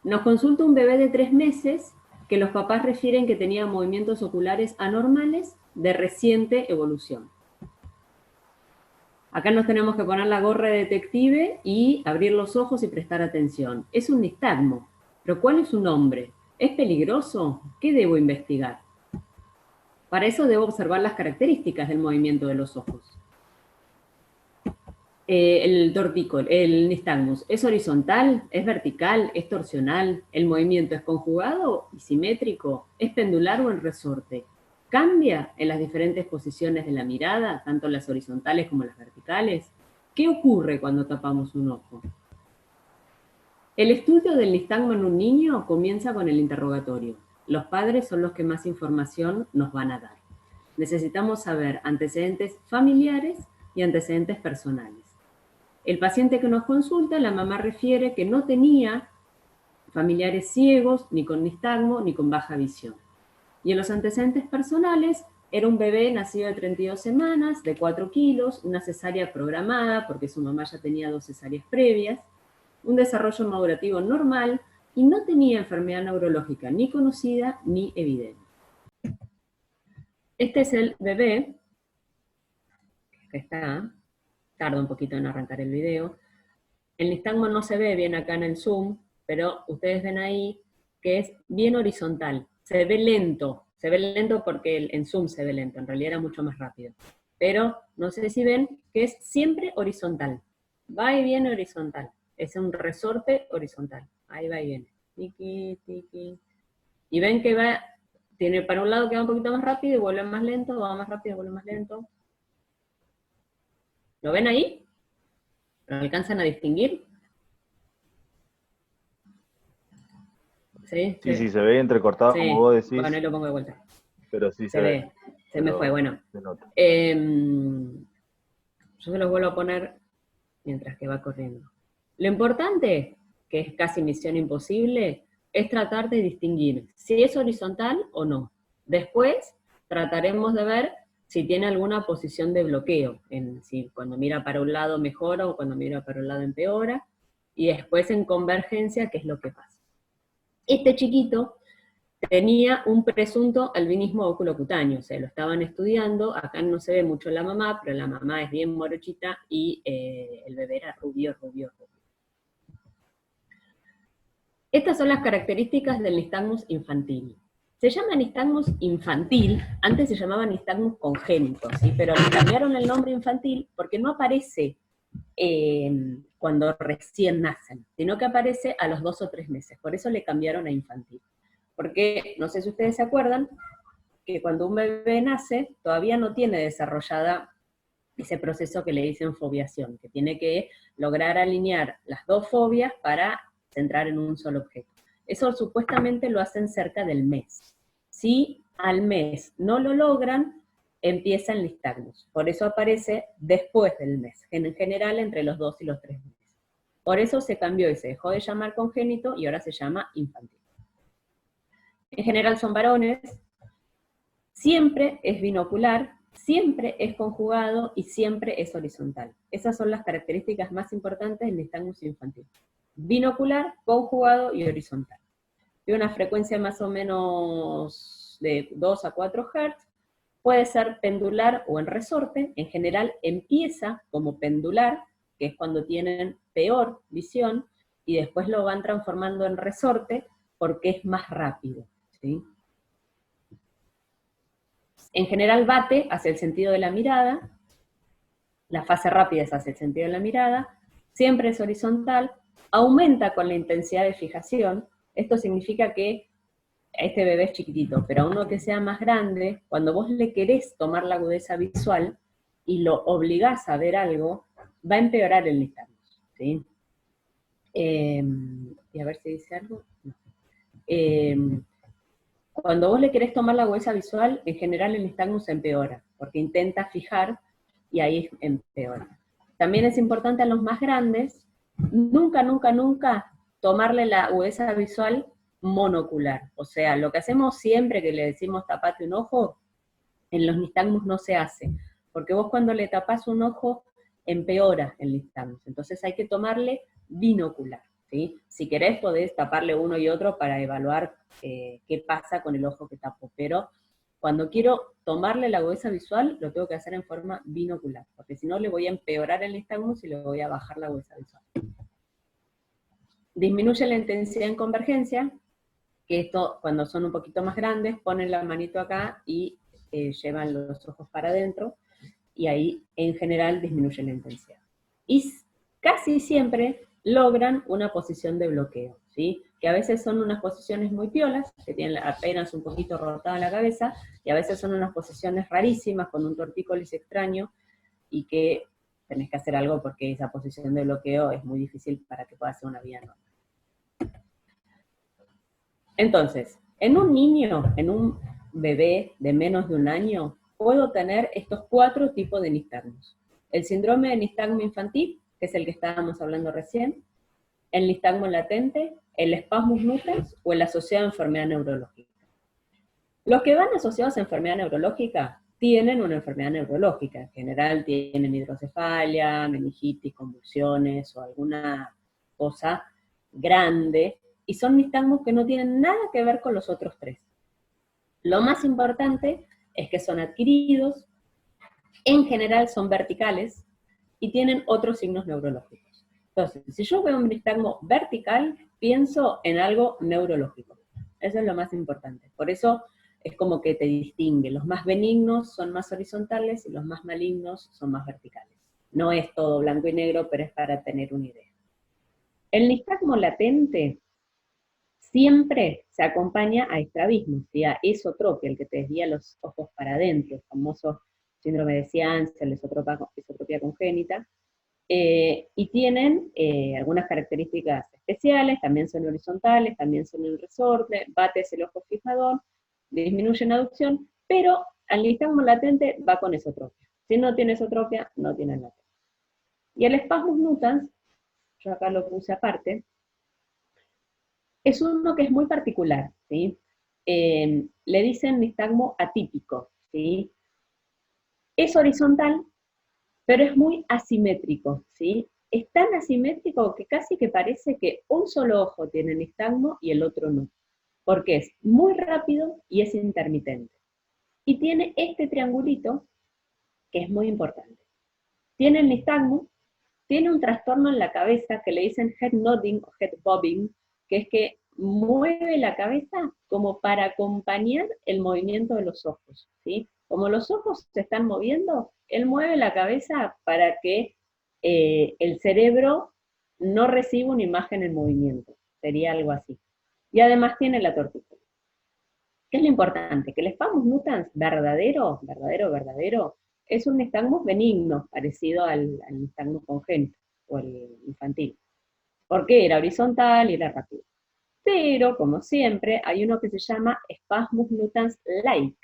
Nos consulta un bebé de 3 meses que los papás refieren que tenía movimientos oculares anormales de reciente evolución. Acá nos tenemos que poner la gorra de detective y abrir los ojos y prestar atención. Es un nistagmo, pero ¿cuál es su nombre? ¿Es peligroso? ¿Qué debo investigar? Para eso debo observar las características del movimiento de los ojos. El nistagmus, ¿es horizontal? ¿Es vertical? ¿Es torsional? ¿El movimiento es conjugado y simétrico? ¿Es pendular o en resorte? ¿Cambia en las diferentes posiciones de la mirada, tanto las horizontales como las verticales? ¿Qué ocurre cuando tapamos un ojo? El estudio del nistagmo en un niño comienza con el interrogatorio. Los padres son los que más información nos van a dar. Necesitamos saber antecedentes familiares y antecedentes personales. El paciente que nos consulta, la mamá refiere que no tenía familiares ciegos, ni con nistagmo, ni con baja visión. Y en los antecedentes personales, era un bebé nacido de 32 semanas, de 4 kilos, una cesárea programada, porque su mamá ya tenía 2 cesáreas previas, un desarrollo madurativo normal, y no tenía enfermedad neurológica ni conocida ni evidente. Este es el bebé, que está, tarda un poquito en arrancar el video. El nistagmo no se ve bien acá en el zoom, pero ustedes ven ahí que es bien horizontal. Se ve lento porque en zoom se ve lento, en realidad era mucho más rápido. Pero no sé si ven que es siempre horizontal. Va y viene horizontal. Es un resorte horizontal. Ahí va y viene. Tiki, tiki. Y ven que va, tiene para un lado que va un poquito más rápido y vuelve más lento, va más rápido y vuelve más lento. ¿Lo ven ahí? ¿Lo alcanzan a distinguir? ¿Sí? Sí, se ve entrecortado, como Sí, vos decís, bueno, ahí lo pongo de vuelta. pero sí Se se ve, ve, se me fue, bueno. se nota. Yo se los vuelvo a poner mientras que va corriendo. Lo importante, que es casi misión imposible, es tratar de distinguir si es horizontal o no. Después trataremos de ver si tiene alguna posición de bloqueo, si cuando mira para un lado mejora o cuando mira para un lado empeora, y después en convergencia, qué es lo que pasa. Este chiquito tenía un presunto albinismo oculocutáneo, o sea, lo estaban estudiando, acá no se ve mucho la mamá, pero la mamá es bien morochita y el bebé era rubio. Estas son las características del nistagmus infantil. Se llama nistagmus infantil, antes se llamaba nistagmus congénito, ¿sí? Pero le cambiaron el nombre infantil porque no aparece cuando recién nacen, sino que aparece a los 2 o 3 meses, por eso le cambiaron a infantil. Porque, no sé si ustedes se acuerdan, que cuando un bebé nace, todavía no tiene desarrollada ese proceso que le dicen fobiación, que tiene que lograr alinear las dos fobias para centrar en un solo objeto. Eso supuestamente lo hacen cerca del mes. Si al mes no lo logran, empieza el nistagmus. Por eso aparece después del mes, en general entre los 2 y los 3 meses. Por eso se cambió y se dejó de llamar congénito y ahora se llama infantil. En general son varones, siempre es binocular, siempre es conjugado y siempre es horizontal. Esas son las características más importantes del nistagmus infantil. Binocular, conjugado y horizontal. De una frecuencia más o menos de 2 a 4 Hz, puede ser pendular o en resorte. En general empieza como pendular, que es cuando tienen peor visión, y después lo van transformando en resorte porque es más rápido, ¿sí? En general bate hacia el sentido de la mirada, la fase rápida es hacia el sentido de la mirada, siempre es horizontal, aumenta con la intensidad de fijación. Esto significa que este bebé es chiquitito, pero a uno que sea más grande, cuando vos le querés tomar la agudeza visual y lo obligás a ver algo, va a empeorar el nistagmus, ¿sí? Y a ver si dice algo. No. Cuando vos le querés tomar la agudeza visual, en general el nistagmus empeora, porque intenta fijar y ahí empeora. También es importante a los más grandes, nunca tomarle la agudeza visual monocular. O sea, lo que hacemos siempre que le decimos tapate un ojo, en los nistagmus no se hace, porque vos cuando le tapás un ojo, empeora el nistagmus. Entonces hay que tomarle binocular, ¿sí? Si querés podés taparle uno y otro para evaluar qué pasa con el ojo que tapo, pero cuando quiero tomarle la agudeza visual, lo tengo que hacer en forma binocular, porque si no le voy a empeorar el nistagmus y le voy a bajar la agudeza visual. Disminuye la intensidad en convergencia, que esto cuando son un poquito más grandes, ponen la manito acá y llevan los ojos para adentro, y ahí en general disminuye la intensidad. Y casi siempre logran una posición de bloqueo, ¿sí? Que a veces son unas posiciones muy piolas, que tienen apenas un poquito rotada la cabeza, y a veces son unas posiciones rarísimas, con un tortícolis extraño, y que tenés que hacer algo porque esa posición de bloqueo es muy difícil para que pueda ser una vía normal. Entonces, en un niño, en un bebé de menos de un año, puedo tener estos 4 tipos de nistagmus. El síndrome de nistagmo infantil, que es el que estábamos hablando recién, el nistagmo latente, el spasmus nutans o el asociado a enfermedad neurológica. Los que van asociados a enfermedad neurológica tienen una enfermedad neurológica. En general tienen hidrocefalia, meningitis, convulsiones o alguna cosa grande, y son nistagmos que no tienen nada que ver con los otros 3. Lo más importante es que son adquiridos, en general son verticales, y tienen otros signos neurológicos. Entonces, si yo veo un nistagmo vertical, pienso en algo neurológico. Eso es lo más importante. Por eso es como que te distingue. Los más benignos son más horizontales y los más malignos son más verticales. No es todo blanco y negro, pero es para tener una idea. El nistagmo latente siempre se acompaña a estrabismo, ¿sí? A esotropia, el que te desvía los ojos para adentro, el famoso síndrome de Ciancia, la esotropia congénita, y tienen algunas características especiales, también son horizontales, también son en resorte, bates el ojo fijador, disminuyen aducción, pero al nistagmo latente va con esotropia. Si no tiene esotropia, no tiene latente. Y el spasmus nutans, yo acá lo puse aparte, es uno que es muy particular, ¿sí? Le dicen nistagmo atípico, ¿sí? Es horizontal, pero es muy asimétrico, ¿sí? Es tan asimétrico que casi que parece que un solo ojo tiene nistagmo y el otro no, porque es muy rápido y es intermitente. Y tiene este triangulito, que es muy importante. Tiene el nistagmo, tiene un trastorno en la cabeza que le dicen head nodding o head bobbing, que es que mueve la cabeza como para acompañar el movimiento de los ojos, ¿sí? Como los ojos se están moviendo, él mueve la cabeza para que el cerebro no reciba una imagen en movimiento, sería algo así. Y además tiene la tortícolis. ¿Qué es lo importante? Que el spasmus nutans verdadero, es un nistagmus benigno, parecido al nistagmus congénito, o el infantil. Porque era horizontal y era rápido. Pero, como siempre, hay uno que se llama spasmus nutans like,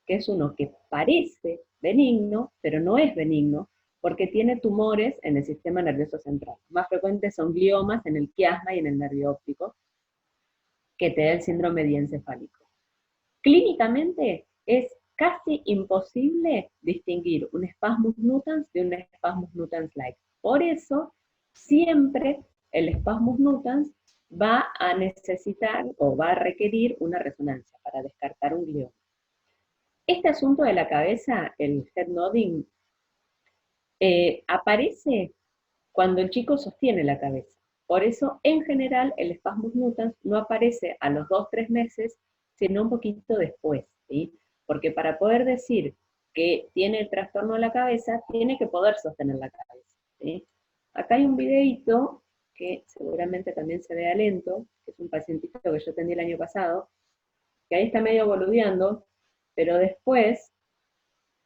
que es uno que parece benigno, pero no es benigno, porque tiene tumores en el sistema nervioso central. Más frecuentes son gliomas en el quiasma y en el nervio óptico, que te da el síndrome diencefálico. Clínicamente es casi imposible distinguir un spasmus nutans de un spasmus nutans like. Por eso, siempre el spasmus nutans va a necesitar o va a requerir una resonancia para descartar un glioma. Este asunto de la cabeza, el head nodding, aparece cuando el chico sostiene la cabeza. Por eso, en general, el spasmus nutans no aparece a los 2-3 meses, sino un poquito después, ¿sí? Porque para poder decir que tiene el trastorno de la cabeza, tiene que poder sostener la cabeza, ¿sí? Acá hay un videito que seguramente también se vea lento, que es un pacientito que yo atendí el año pasado, que ahí está medio boludeando, pero después,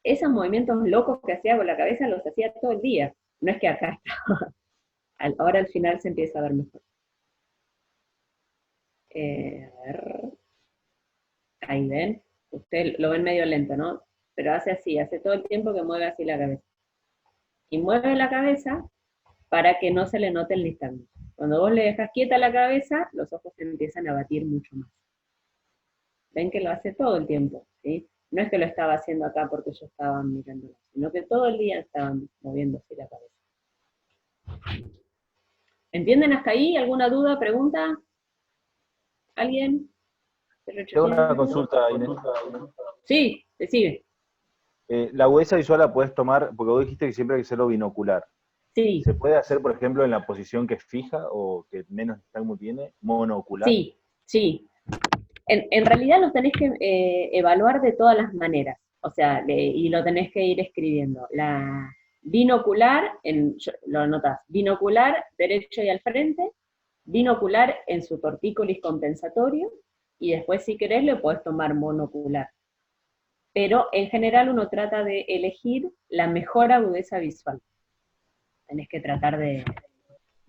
esos movimientos locos que hacía con la cabeza los hacía todo el día. No es que acá estaba. Ahora al final se empieza a ver mejor. A ver. Ahí ven. Usted lo ven medio lento, ¿no? Pero hace así, hace todo el tiempo que mueve así la cabeza. Y mueve la cabeza para que no se le note el nistagmo. Cuando vos le dejas quieta la cabeza, los ojos se empiezan a batir mucho más. Ven que lo hace todo el tiempo, ¿sí? No es que lo estaba haciendo acá porque yo estaba mirándolo, sino que todo el día estaban moviéndose la cabeza. ¿Entienden hasta ahí? ¿Alguna duda, pregunta? ¿Alguien? Tengo una consulta, Inés. Sí, decime. La agudeza visual la puedes tomar, porque vos dijiste que siempre hay que hacerlo binocular. Sí, ¿Se puede hacer, por ejemplo, en la posición que es fija o que menos nistagmo tiene, monocular? sí, sí. En realidad lo tenés que evaluar de todas las maneras, o sea, y lo tenés que ir escribiendo. La binocular, lo anotás, binocular derecho y al frente, binocular en su tortícolis compensatorio, y después si querés le podés tomar monocular. Pero en general uno trata de elegir la mejor agudeza visual. Tenés que tratar de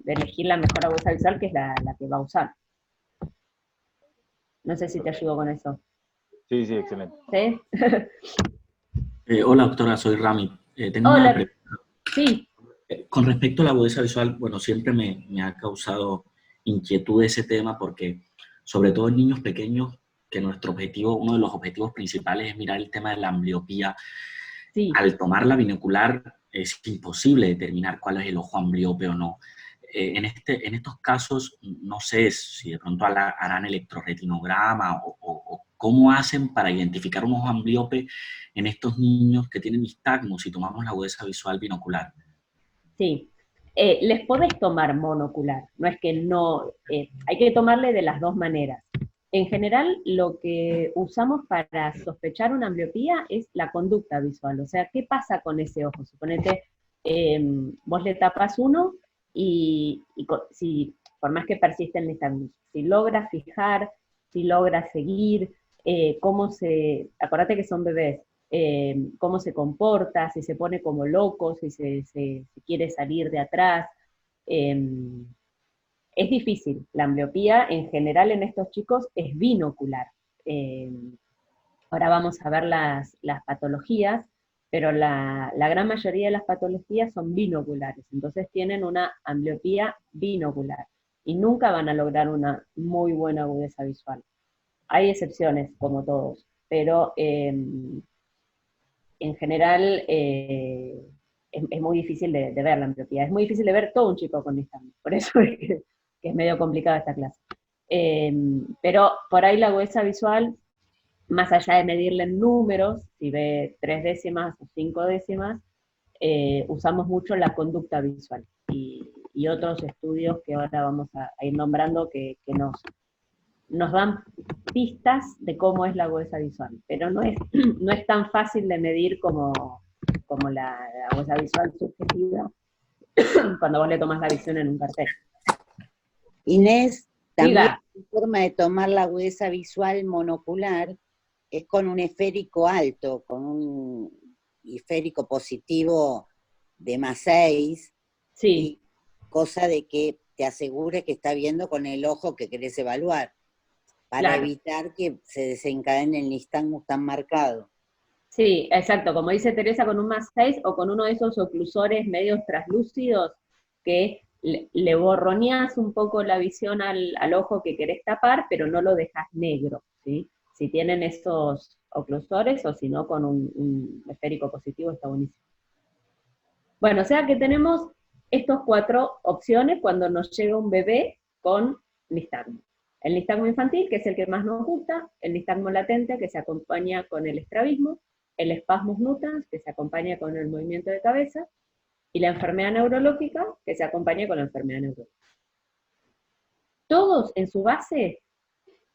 elegir la mejor agudeza visual, que es la que va a usar. No sé si te ayudo con eso. Sí, sí, excelente. ¿Sí? Hola, doctora, soy Rami. Tengo una Hola, pregunta. sí, Con respecto a la agudeza visual, bueno, siempre me ha causado inquietud ese tema porque, sobre todo en niños pequeños, que nuestro objetivo, uno de los objetivos principales es mirar el tema de la ambliopía. sí. Al tomar la binocular es imposible determinar cuál es el ojo ambliope o no. En estos casos, no sé si de pronto harán electroretinograma o cómo hacen para identificar un ojo ambliope en estos niños que tienen nistagmus si tomamos la agudeza visual binocular. Sí, les podés tomar monocular, no es que no, hay que tomarle de las dos maneras. En general, lo que usamos para sospechar una ambliopía es la conducta visual, o sea, ¿qué pasa con ese ojo? Suponete, vos le tapas uno si, por más que persiste el nistagmus, si logra fijar, si logra seguir, acordate que son bebés, cómo se comporta, si se pone como loco, si quiere salir de atrás. Eh, es difícil. La ambliopía en general en estos chicos es binocular. Eh, ahora vamos a ver las patologías, pero la gran mayoría de las patologías son binoculares, entonces tienen una ambliopía binocular y nunca van a lograr una muy buena agudeza visual. Hay excepciones, como todos, pero en general es muy difícil de ver la ambliopía. Es muy difícil de ver todo un chico con nistagmus, por eso es que es medio complicada esta clase. Pero por ahí la agudeza visual, más allá de medirle en números, si ve 3 décimas o 5 décimas, usamos mucho la conducta visual y otros estudios que ahora vamos a ir nombrando que nos dan pistas de cómo es la agudeza visual, pero no es tan fácil de medir como la agudeza visual subjetiva cuando vos le tomás la visión en un cartel. Inés, también Diga. la forma de tomar la agudeza visual monocular es con un esférico alto, con un esférico positivo de +6, Sí, y cosa de que te asegure que está viendo con el ojo que querés evaluar, para claro. evitar que se desencadene el nistagmus tan marcado. Sí, exacto, como dice Teresa, con un +6 o con uno de esos oclusores medios translúcidos que le borroneás un poco la visión al ojo que querés tapar, pero no lo dejas negro, ¿sí? Si tienen esos oclusores o si no con un esférico positivo está buenísimo. Bueno, o sea que tenemos estas 4 opciones cuando nos llega un bebé con nistagmo. El nistagmo infantil, que es el que más nos gusta, el nistagmo latente, que se acompaña con el estrabismo, el espasmus nutans, que se acompaña con el movimiento de cabeza, y la enfermedad neurológica, que se acompaña con la enfermedad neurológica. Todos en su base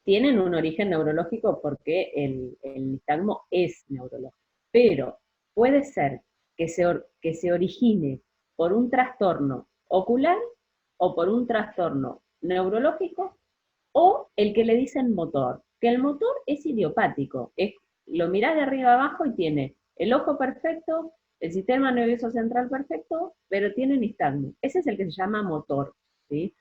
tienen un origen neurológico porque el nistagmo es neurológico, pero puede ser que se origine por un trastorno ocular o por un trastorno neurológico o el que le dicen motor, que el motor es idiopático, lo mirás de arriba abajo y tiene el ojo perfecto, el sistema nervioso central perfecto, pero tiene nistagmo. Ese es el que se llama motor, ¿sí?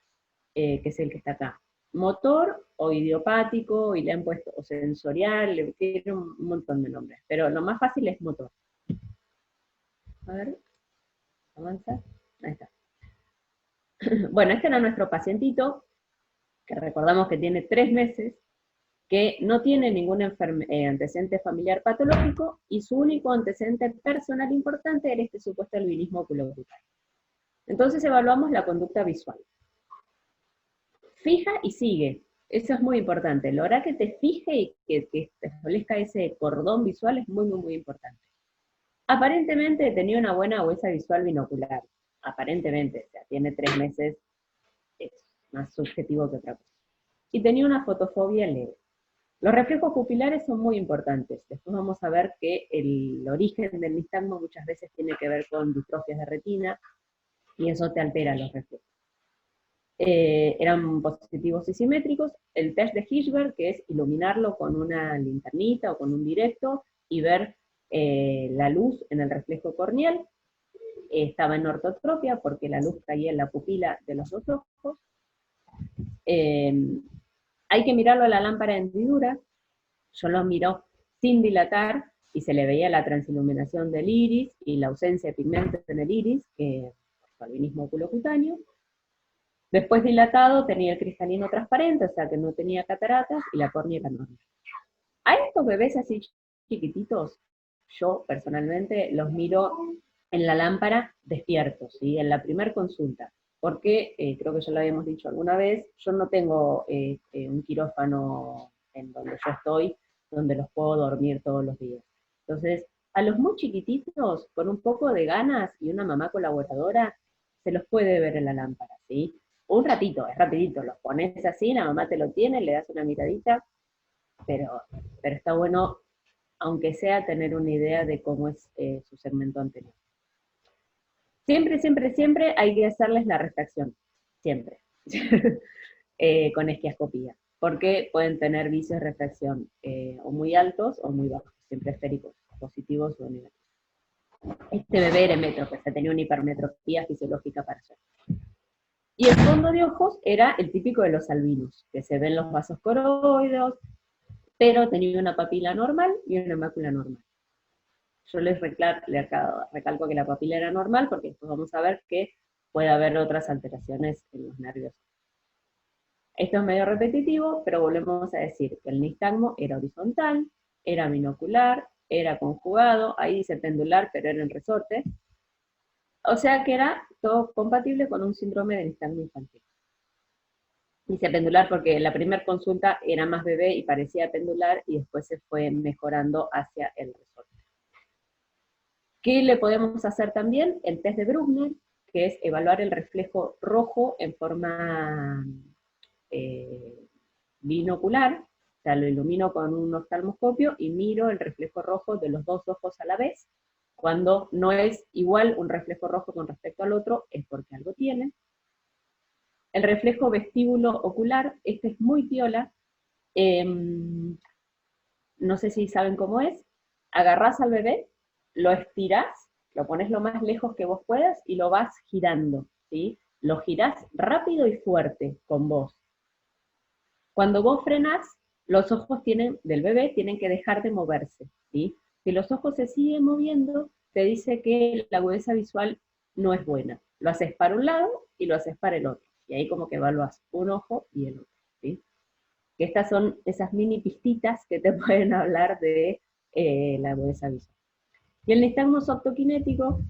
Que es el que está acá. Motor o idiopático, y le han puesto o sensorial, tiene un montón de nombres, pero lo más fácil es motor. A ver, avanza. Ahí está. Bueno, este era nuestro pacientito, que recordamos que tiene 3 meses, que no tiene ningún antecedente familiar patológico, y su único antecedente personal importante era este supuesto albinismo oculobrutale. Entonces evaluamos la conducta visual. Fija y sigue. Eso es muy importante. Lograr que te fije y que te establezca ese cordón visual es muy, muy, muy importante. Aparentemente tenía una buena agudeza visual binocular. Aparentemente, o sea, tiene 3 meses, es más subjetivo que otra cosa. Y tenía una fotofobia leve. Los reflejos pupilares son muy importantes. Después vamos a ver que el origen del nistagmo muchas veces tiene que ver con distrofias de retina, y eso te altera los reflejos. Eran positivos y simétricos. El test de Hirschberg, que es iluminarlo con una linternita o con un directo y ver la luz en el reflejo corneal, estaba en ortotropia porque la luz caía en la pupila de los dos ojos. Hay que mirarlo a la lámpara de hendidura. Yo lo miro sin dilatar y se le veía la transiluminación del iris y la ausencia de pigmentos en el iris, por albinismo oculocutáneo. Después dilatado tenía el cristalino transparente, o sea que no tenía cataratas, y la córnea era normal. A estos bebés así chiquititos, yo personalmente los miro en la lámpara despiertos, ¿sí? En la primer consulta, porque creo que ya lo habíamos dicho alguna vez, yo no tengo un quirófano en donde yo estoy, donde los puedo dormir todos los días. Entonces, a los muy chiquititos, con un poco de ganas y una mamá colaboradora, se los puede ver en la lámpara, ¿sí? Un ratito, es rapidito, los pones así, la mamá te lo tiene, le das una miradita, pero está bueno, aunque sea, tener una idea de cómo es su segmento anterior. Siempre, siempre, siempre hay que hacerles la refracción, siempre, con esquiascopía, porque pueden tener vicios de refracción o muy altos o muy bajos, siempre esféricos, positivos o negativos. Este bebé era hemétrope, se tenía una hipermetropía fisiológica parcial. Y el fondo de ojos era el típico de los albinos, que se ven los vasos coroideos, pero tenía una papila normal y una mácula normal. Yo les recalco que la papila era normal, porque después vamos a ver que puede haber otras alteraciones en los nervios. Esto es medio repetitivo, pero volvemos a decir que el nistagmo era horizontal, era binocular, era conjugado, ahí dice pendular, pero era en resorte. O sea que era todo compatible con un síndrome de nistagmo infantil. Dice pendular porque la primera consulta era más bebé y parecía pendular, y después se fue mejorando hacia el resorte. ¿Qué le podemos hacer también? El test de Bruckner, que es evaluar el reflejo rojo en forma binocular. O sea, lo ilumino con un oftalmoscopio y miro el reflejo rojo de los dos ojos a la vez. Cuando no es igual un reflejo rojo con respecto al otro, es porque algo tiene. El reflejo vestíbulo ocular, este es muy piola. No sé si saben cómo es. Agarrás al bebé, lo estirás, lo pones lo más lejos que vos puedas y lo vas girando, ¿sí? Lo girás rápido y fuerte con vos. Cuando vos frenás, los ojos del bebé tienen que dejar de moverse, ¿sí? Si los ojos se siguen moviendo, te dice que la agudeza visual no es buena. Lo haces para un lado y lo haces para el otro. Y ahí como que evaluás un ojo y el otro, ¿sí? Que estas son esas mini pistitas que te pueden hablar de la agudeza visual. Y el nistagmo optoquinético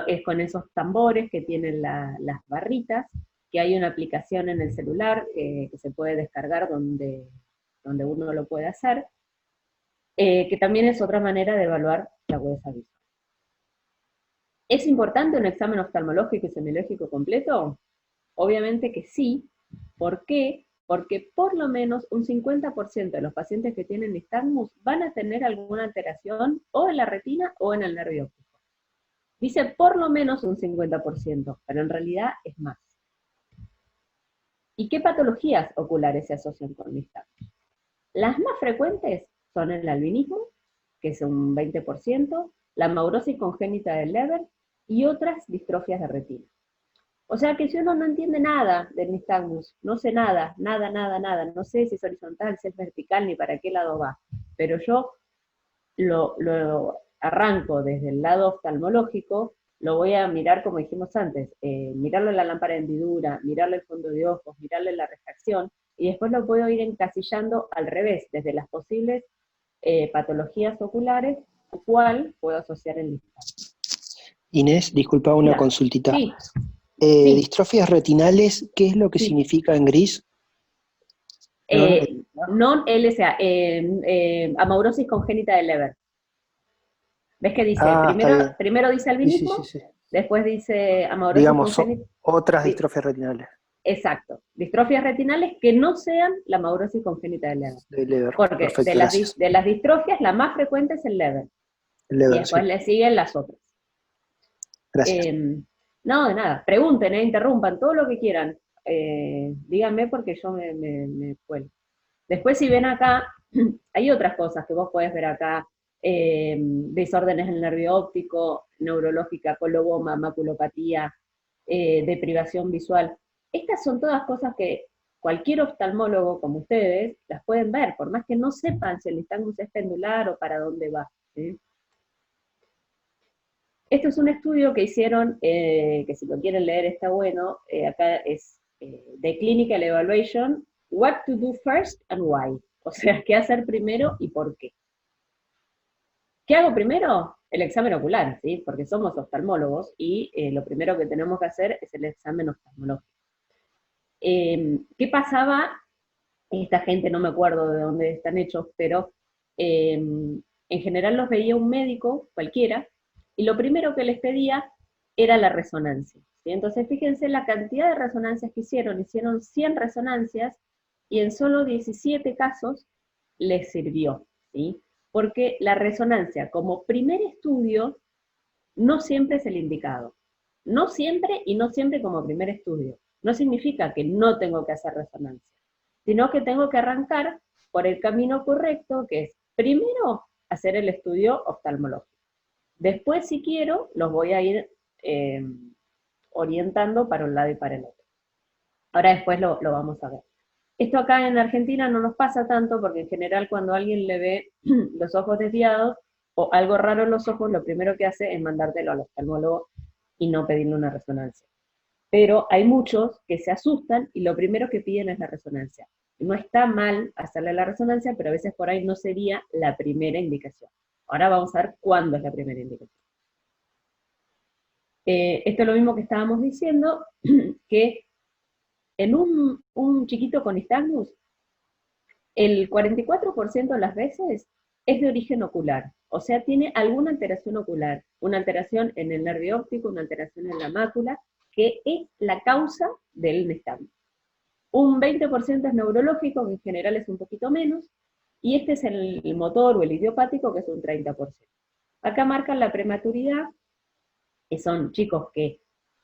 es con esos tambores que tienen las barritas, que hay una aplicación en el celular que se puede descargar donde uno lo puede hacer, que también es otra manera de evaluar la agudeza visual. ¿Es importante un examen oftalmológico y semiológico completo? Obviamente que sí. ¿Por qué? Porque por lo menos un 50% de los pacientes que tienen nistagmus van a tener alguna alteración o en la retina o en el nervio óptico. Dice por lo menos un 50%, pero en realidad es más. ¿Y qué patologías oculares se asocian con nistagmus? Las más frecuentes son el albinismo, que es un 20%, la maurosis congénita del Leber y otras distrofias de retina. O sea que si uno no entiende nada del nistagmus, no sé nada, no sé si es horizontal, si es vertical, ni para qué lado va, pero yo lo arranco desde el lado oftalmológico, lo voy a mirar como dijimos antes, mirarlo en la lámpara de hendidura, mirarlo el fondo de ojos, mirarlo en la refracción, y después lo puedo ir encasillando al revés, desde las posibles patologías oculares, cuál puedo asociar el nistagmus. Inés, disculpa una Mira, consultita. sí. Sí. Distrofias retinales, ¿qué es lo que Sí. significa en gris? Non-LSA, amaurosis congénita de Leber. ¿Ves que dice? Está bien. Primero dice Sí, albinismo, sí. después dice amaurosis Digamos, congénita. otras Sí. distrofias retinales Exacto. Distrofias retinales que no sean la amaurosis congénita de Leber. de Leber. Porque Perfecto, gracias. de las distrofias, la más frecuente es el Leber. Y Leber, después sí. le siguen las otras. Gracias. No, de nada. Pregunten, interrumpan, todo lo que quieran. Díganme porque yo me cuelgo. Después, si ven acá, hay otras cosas que vos podés ver acá. Desórdenes del nervio óptico, neurológica, coloboma, maculopatía, deprivación visual. Estas son todas cosas que cualquier oftalmólogo como ustedes las pueden ver, por más que no sepan si el nistagmus es pendular o para dónde va. ¿Sí? Esto es un estudio que hicieron, que si lo quieren leer está bueno, acá es The Clinical Evaluation, What to do first and why. O sea, qué hacer primero y por qué. ¿Qué hago primero? El examen ocular, ¿sí? Porque somos oftalmólogos y lo primero que tenemos que hacer es el examen oftalmológico. ¿Qué pasaba? Esta gente, no me acuerdo de dónde están hechos, pero en general los veía un médico cualquiera, y lo primero que les pedía era la resonancia. ¿Sí? Entonces fíjense la cantidad de resonancias que hicieron 100 resonancias, y en solo 17 casos les sirvió, ¿sí? Porque la resonancia como primer estudio no siempre es el indicado. No siempre y no siempre como primer estudio. No significa que no tengo que hacer resonancia, sino que tengo que arrancar por el camino correcto, que es primero hacer el estudio oftalmológico. Después, si quiero, los voy a ir orientando para un lado y para el otro. Ahora después lo vamos a ver. Esto acá en Argentina no nos pasa tanto, porque en general cuando alguien le ve los ojos desviados o algo raro en los ojos, lo primero que hace es mandártelo al oftalmólogo y no pedirle una resonancia. Pero hay muchos que se asustan y lo primero que piden es la resonancia. No está mal hacerle la resonancia, pero a veces por ahí no sería la primera indicación. Ahora vamos a ver cuándo es la primera indicación. Esto es lo mismo que estábamos diciendo, que en un chiquito con nistagmus, el 44% de las veces es de origen ocular, o sea, tiene alguna alteración ocular, una alteración en el nervio óptico, una alteración en la mácula, que es la causa del nistagmus. Un 20% es neurológico, que en general es un poquito menos, y este es el motor o el idiopático, que es un 30%. Acá marcan la prematuridad, que son chicos que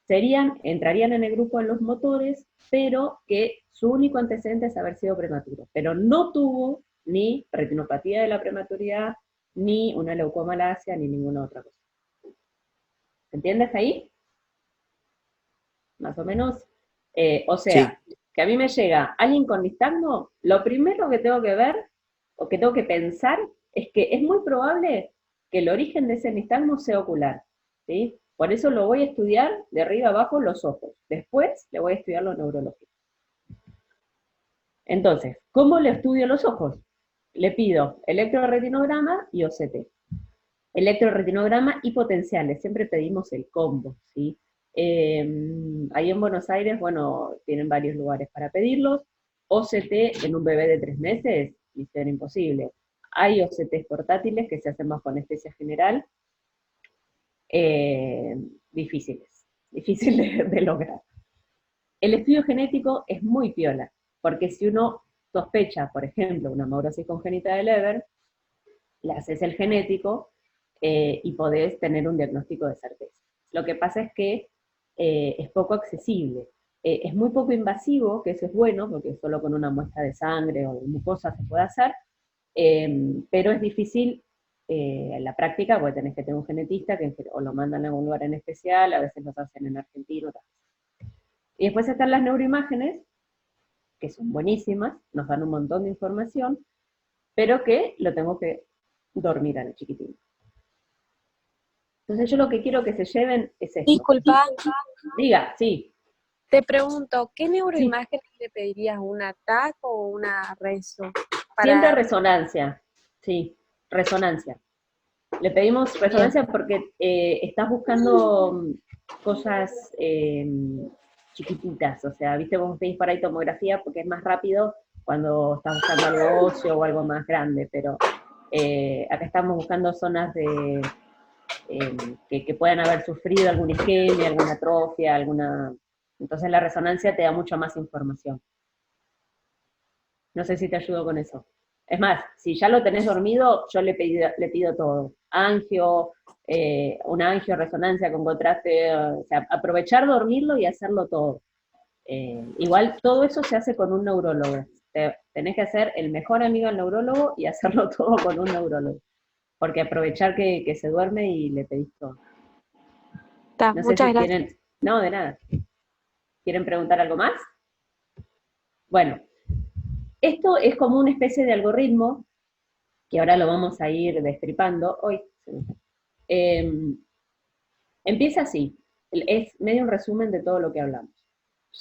entrarían en el grupo de los motores, pero que su único antecedente es haber sido prematuro, pero no tuvo ni retinopatía de la prematuridad, ni una leucomalacia, ni ninguna otra cosa. ¿Entiendes ahí? Más o menos. O sea, sí, que a mí me llega alguien con nistagmo, lo primero que tengo que ver, o que tengo que pensar, es que es muy probable que el origen de ese nistagmo sea ocular, ¿sí? Por eso lo voy a estudiar de arriba abajo los ojos. Después le voy a estudiar lo neurológico. Entonces, ¿cómo le estudio los ojos? Le pido electroretinograma y OCT. Electroretinograma y potenciales. Siempre pedimos el combo, ¿sí? Ahí en Buenos Aires, bueno, tienen varios lugares para pedirlos. OCT en un bebé de 3 meses, misión imposible. Hay OCTs portátiles que se hacen bajo anestesia general. Difícil de lograr. El estudio genético es muy piola, porque si uno sospecha, por ejemplo, una amaurosis congénita de Leber, le haces el genético y podés tener un diagnóstico de certeza. Lo que pasa es que es poco accesible. Es muy poco invasivo, que eso es bueno, porque solo con una muestra de sangre o de mucosa se puede hacer, pero es difícil en la práctica, porque tenés que tener un genetista que o lo mandan a algún lugar en especial, a veces los hacen en Argentina. Y después están las neuroimágenes, que son buenísimas, nos dan un montón de información, pero que lo tengo que dormir al chiquitín. Entonces yo lo que quiero que se lleven es esto. Disculpa. Diga, sí. Te pregunto, ¿qué neuroimágenes sí le pedirías? ¿Una TAC o una reso? Siempre resonancia, sí, resonancia. Le pedimos resonancia porque estás buscando cosas chiquititas, o sea, viste, vos pedís por ahí tomografía porque es más rápido cuando estás buscando algo óseo o algo más grande, pero acá estamos buscando zonas de que puedan haber sufrido alguna isquemia, alguna atrofia, alguna... Entonces la resonancia te da mucha más información. No sé si te ayudo con eso. Es más, si ya lo tenés dormido, yo le pido todo. Angio, una angio, resonancia con contraste, o sea, aprovechar dormirlo y hacerlo todo. Igual todo eso se hace con un neurólogo. Tenés que ser el mejor amigo del neurólogo y hacerlo todo con un neurólogo. Porque aprovechar que se duerme y le pedís todo. Está, No sé muchas si gracias. quieren... No, de nada. ¿Quieren preguntar algo más? Bueno, esto es como una especie de algoritmo, que ahora lo vamos a ir destripando. Hoy empieza así, es medio un resumen de todo lo que hablamos.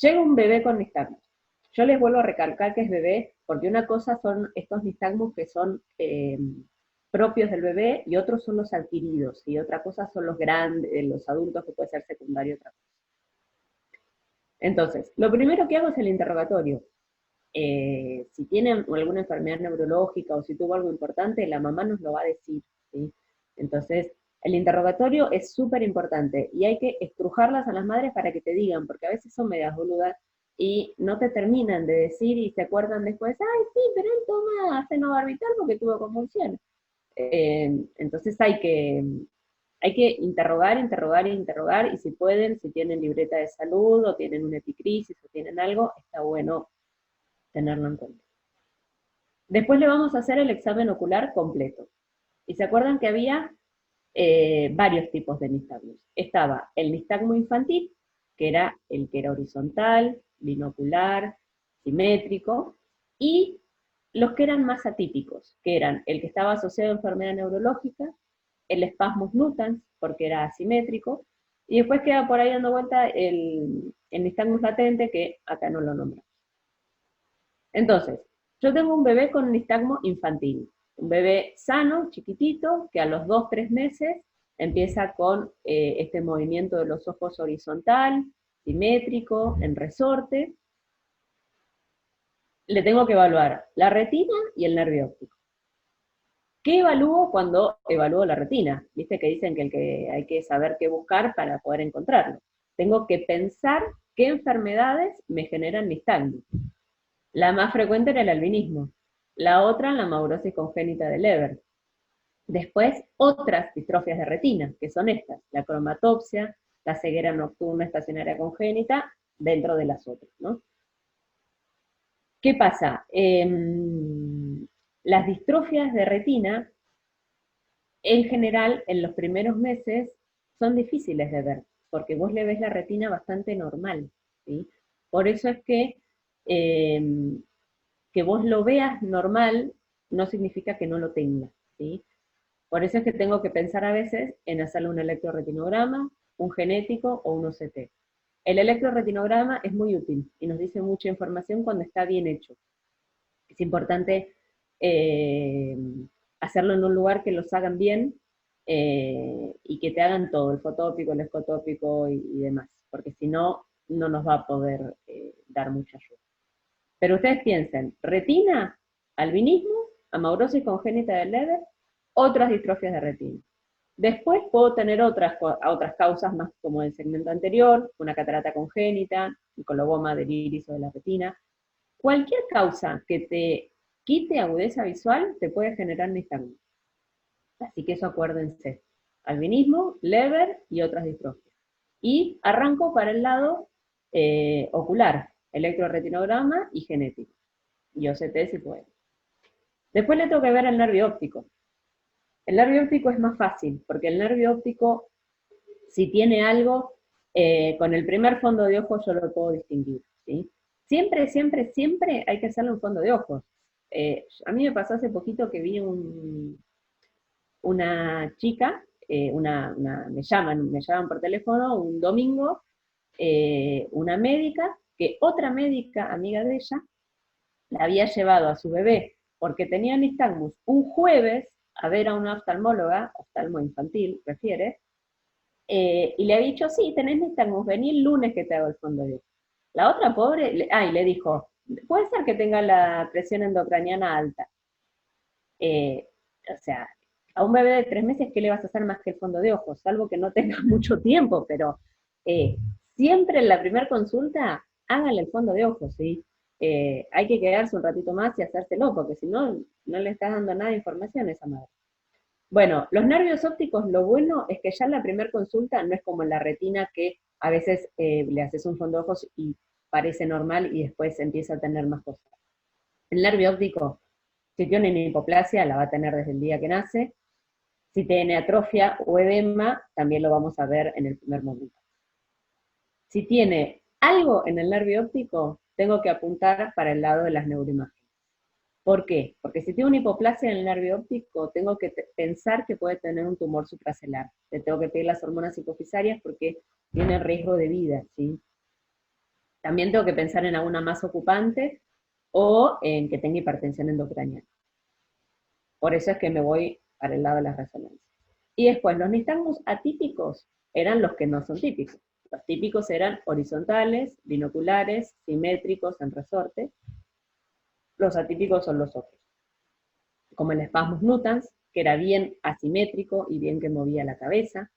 Llega un bebé con nistagmus. Yo les vuelvo a recalcar que es bebé, porque una cosa son estos nistagmus que son propios del bebé, y otros son los adquiridos, y otra cosa son los grandes, los adultos, que puede ser secundario otra cosa. Entonces, lo primero que hago es el interrogatorio. Si tienen alguna enfermedad neurológica o si tuvo algo importante, la mamá nos lo va a decir, ¿sí? Entonces, el interrogatorio es súper importante y hay que estrujarlas a las madres para que te digan, porque a veces son medias boludas y no te terminan de decir y se acuerdan después, ay, sí, pero él toma fenobarbital porque tuvo convulsiones. Entonces hay que interrogar, y si pueden, si tienen libreta de salud, o tienen una epicrisis, o tienen algo, está bueno tenerlo en cuenta. Después le vamos a hacer el examen ocular completo. Y se acuerdan que había varios tipos de nistagmus. Estaba el nistagmo infantil, que era el que era horizontal, binocular, simétrico, y los que eran más atípicos, que eran el que estaba asociado a enfermedad neurológica, el spasmus nutans, porque era asimétrico, y después queda por ahí dando vuelta el nistagmus latente, que acá no lo nombramos. Entonces, yo tengo un bebé con nistagmo infantil, un bebé sano, chiquitito, que a los 2-3 meses empieza con este movimiento de los ojos horizontal, simétrico, en resorte. Le tengo que evaluar la retina y el nervio óptico. ¿Qué evalúo cuando evalúo la retina? Viste que dicen que hay que saber qué buscar para poder encontrarlo. Tengo que pensar qué enfermedades me generan nistagmus. La más frecuente era el albinismo. La otra, la maurosis congénita de Leber. Después, otras distrofias de retina, que son estas, la cromatopsia, la ceguera nocturna estacionaria congénita, dentro de las otras, ¿no? ¿Qué pasa? Las distrofias de retina, en general, en los primeros meses, son difíciles de ver, porque vos le ves la retina bastante normal, ¿sí? Por eso es que vos lo veas normal no significa que no lo tenga, ¿sí? Por eso es que tengo que pensar a veces en hacerle un electroretinograma, un genético o un OCT. El electroretinograma es muy útil y nos dice mucha información cuando está bien hecho. Es importante hacerlo en un lugar que los hagan bien y que te hagan todo, el fotópico, el escotópico y demás, porque si no, no nos va a poder dar mucha ayuda. Pero ustedes piensen, retina, albinismo, amaurosis congénita de Leber, otras distrofias de retina. Después puedo tener otras causas más como el segmento anterior, una catarata congénita, un coloboma del iris o de la retina. Cualquier causa que te quite agudeza visual te puede generar nistagmus. Así que eso acuérdense. Albinismo, Leber y otras distrofias. Y arranco para el lado ocular, electroretinograma y genético. Y OCT si puede. Después le tengo que ver el nervio óptico. El nervio óptico es más fácil, porque el nervio óptico, si tiene algo, con el primer fondo de ojo yo lo puedo distinguir, ¿sí? Siempre, siempre, siempre hay que hacerle un fondo de ojos. A mí me pasó hace poquito que vi una chica, me llaman por teléfono un domingo, una médica, que otra médica amiga de ella la había llevado a su bebé porque tenía nistagmus un jueves a ver a una oftalmóloga, oftalmo infantil, refiere, y le ha dicho, sí, tenés nistagmus, vení el lunes que te hago el fondo de ojo. La otra pobre, y le dijo, puede ser que tenga la presión endocraniana alta. O sea, a un bebé de 3 meses, ¿qué le vas a hacer más que el fondo de ojos? Salvo que no tenga mucho tiempo, pero siempre en la primera consulta, háganle el fondo de ojos, ¿sí? Hay que quedarse un ratito más y hacérselo, porque si no, no le estás dando nada de información a esa madre. Bueno, los nervios ópticos, lo bueno es que ya en la primera consulta no es como en la retina, que a veces le haces un fondo de ojos y parece normal y después empieza a tener más cosas. El nervio óptico, si tiene una hipoplasia, la va a tener desde el día que nace. Si tiene atrofia o edema, también lo vamos a ver en el primer momento. Si tiene algo en el nervio óptico, tengo que apuntar para el lado de las neuroimágenes. ¿Por qué? Porque si tiene una hipoplasia en el nervio óptico, tengo que pensar que puede tener un tumor supracelular. Le tengo que pedir las hormonas hipofisarias porque tiene riesgo de vida, ¿sí? También tengo que pensar en alguna masa ocupante o en que tenga hipertensión endocraniana. Por eso es que me voy para el lado de las resonancias. Y después, los nistagmus atípicos eran los que no son típicos. Los típicos eran horizontales, binoculares, simétricos en resorte. Los atípicos son los otros. Como el spasmus nutans, que era bien asimétrico y bien que movía la cabeza.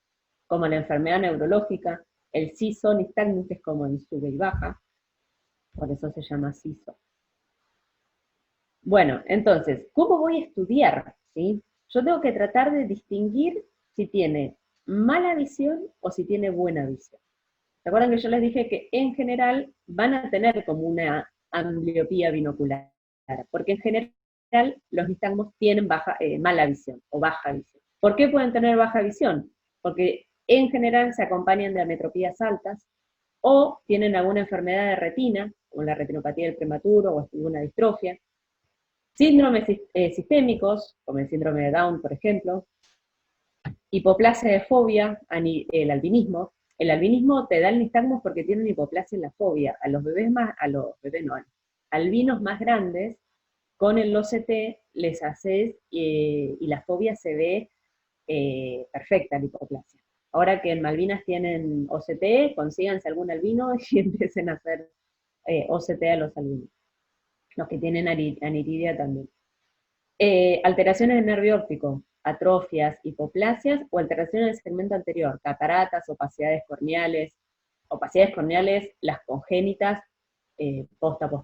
Como la enfermedad neurológica, el CISO nistagmus, que es como en sube y baja. Por eso se llama CISO. Bueno, entonces, ¿cómo voy a estudiar? ¿Sí? Yo tengo que tratar de distinguir si tiene mala visión o si tiene buena visión. ¿Se acuerdan que yo les dije que en general van a tener como una ambliopía binocular? Porque en general los nistagmos tienen mala visión o baja visión. ¿Por qué pueden tener baja visión? Porque en general se acompañan de ametropías altas o tienen alguna enfermedad de retina, como la retinopatía del prematuro o alguna distrofia. Síndromes sistémicos, como el síndrome de Down, por ejemplo. Hipoplasia de fobia, el albinismo. El albinismo te da el nistagmus porque tienen hipoplasia en la fobia. A los bebés albinos más grandes, con el OCT les haces y la fobia se ve perfecta, la hipoplasia. Ahora que en Malvinas tienen OCT, consíganse algún albino y empiecen a hacer OCT a los albinos. Los que tienen aniridia también. Alteraciones del nervio óptico, atrofias, hipoplasias o alteraciones del segmento anterior, cataratas, opacidades corneales, las congénitas, posta, o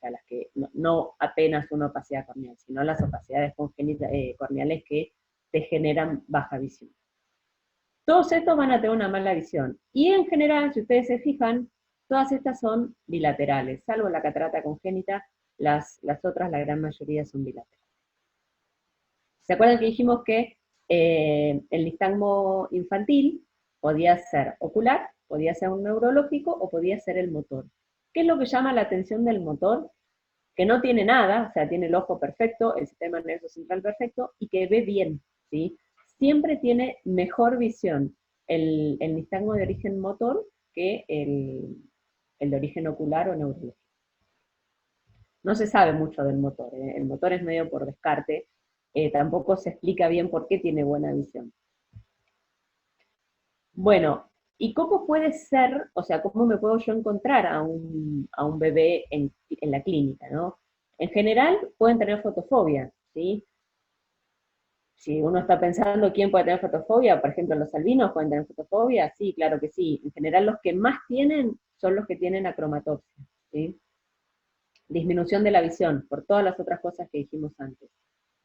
sea, las que no apenas una opacidad corneal, sino las opacidades congénitas, corneales que te generan baja visión. Todos estos van a tener una mala visión, y en general, si ustedes se fijan, todas estas son bilaterales, salvo la catarata congénita, las otras, la gran mayoría son bilaterales. ¿Se acuerdan que dijimos que el nistagmo infantil podía ser ocular, podía ser un neurológico o podía ser el motor? ¿Qué es lo que llama la atención del motor? Que no tiene nada, o sea, tiene el ojo perfecto, el sistema nervioso central perfecto, y que ve bien, ¿sí? Siempre tiene mejor visión el nistagmo de origen motor que el de origen ocular o neurológico. No se sabe mucho del motor, el motor es medio por descarte, tampoco se explica bien por qué tiene buena visión. Bueno, ¿y cómo puede ser, o sea, cómo me puedo yo encontrar a un bebé en la clínica, ¿no? En general pueden tener fotofobia, ¿sí? Si uno está pensando quién puede tener fotofobia, por ejemplo, los albinos pueden tener fotofobia, sí, claro que sí. En general los que más tienen son los que tienen acromatopsia, ¿sí? Disminución de la visión, por todas las otras cosas que dijimos antes.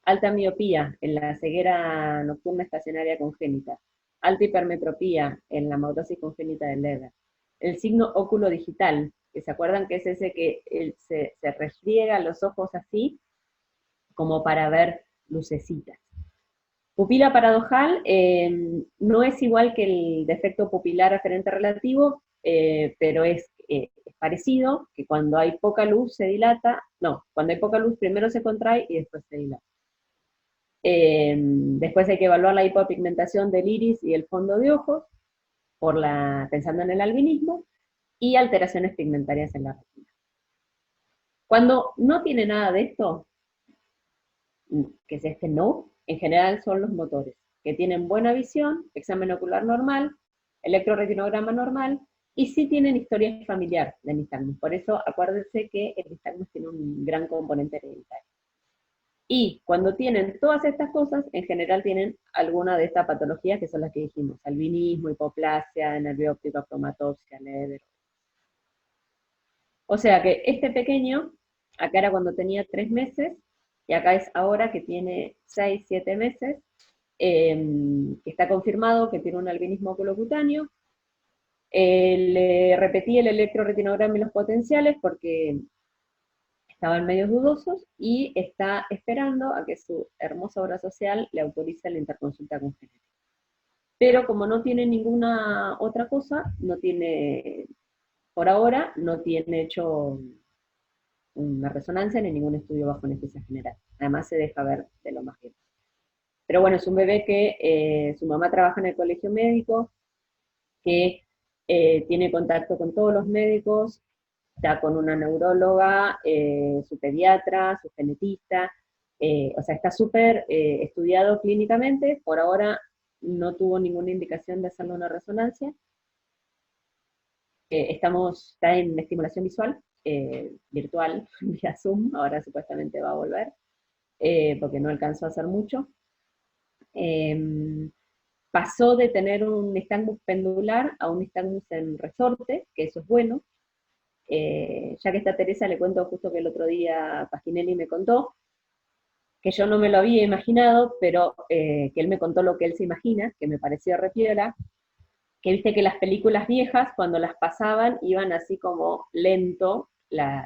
Alta miopía en la ceguera nocturna estacionaria congénita. Alta hipermetropía en la maurosis congénita de Leber. El signo óculo digital, que se acuerdan que es ese que se refriega los ojos así, como para ver lucecitas. Pupila paradojal no es igual que el defecto pupilar aferente relativo, pero es parecido, que cuando hay poca luz se dilata, cuando hay poca luz primero se contrae y después se dilata. Después hay que evaluar la hipopigmentación del iris y el fondo de ojos, pensando en el albinismo, y alteraciones pigmentarias en la retina. Cuando no tiene nada de esto, que es este no, en general son los motores, que tienen buena visión, examen ocular normal, electroretinograma normal, y sí tienen historia familiar de nistagmus. Por eso acuérdense que el nistagmus tiene un gran componente hereditario. Y cuando tienen todas estas cosas, en general tienen alguna de estas patologías que son las que dijimos: albinismo, hipoplasia, nervio óptico, cromatopsia, Leber. O sea que este pequeño, acá era cuando tenía 3 meses, y acá es ahora que tiene 6, 7 meses, que está confirmado que tiene un albinismo oculocutáneo. Le repetí el electroretinograma y los potenciales porque estaban medio dudosos, y está esperando a que su hermosa obra social le autorice la interconsulta con genética. Pero como no tiene ninguna otra cosa, no tiene, por ahora, no tiene hecho una resonancia ni ningún estudio bajo anestesia general. Además se deja ver de lo más bien. Pero bueno, es un bebé que su mamá trabaja en el colegio médico, que tiene contacto con todos los médicos, está con una neuróloga, su pediatra, su genetista, o sea, está súper estudiado clínicamente. Por ahora no tuvo ninguna indicación de hacerle una resonancia. Está en estimulación visual, virtual, vía Zoom, ahora supuestamente va a volver, porque no alcanzó a hacer mucho. Pasó de tener un nistagmus pendular a un nistagmus en resorte, que eso es bueno. Ya que está Teresa, le cuento justo que el otro día Pasquinelli me contó, que yo no me lo había imaginado, pero que él me contó lo que él se imagina, que me pareció re piola, que viste que las películas viejas, cuando las pasaban, iban así como lento,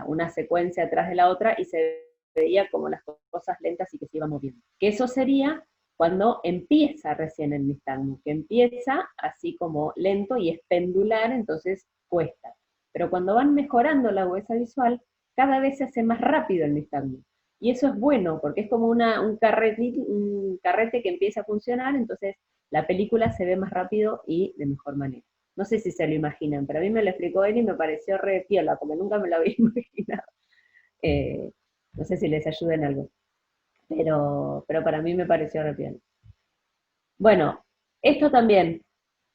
una secuencia atrás de la otra, y se veía como las cosas lentas y que se iban moviendo. Que eso sería cuando empieza recién el nistagmus, que empieza así como lento y es pendular, entonces cuesta. Pero cuando van mejorando la agudeza visual, cada vez se hace más rápido el nistagmus. Y eso es bueno, porque es como un carrete que empieza a funcionar, entonces la película se ve más rápido y de mejor manera. No sé si se lo imaginan, pero a mí me lo explicó él y me pareció re piola, como nunca me lo había imaginado. No sé si les ayuda en algo, pero para mí me pareció re piola. Bueno, esto también,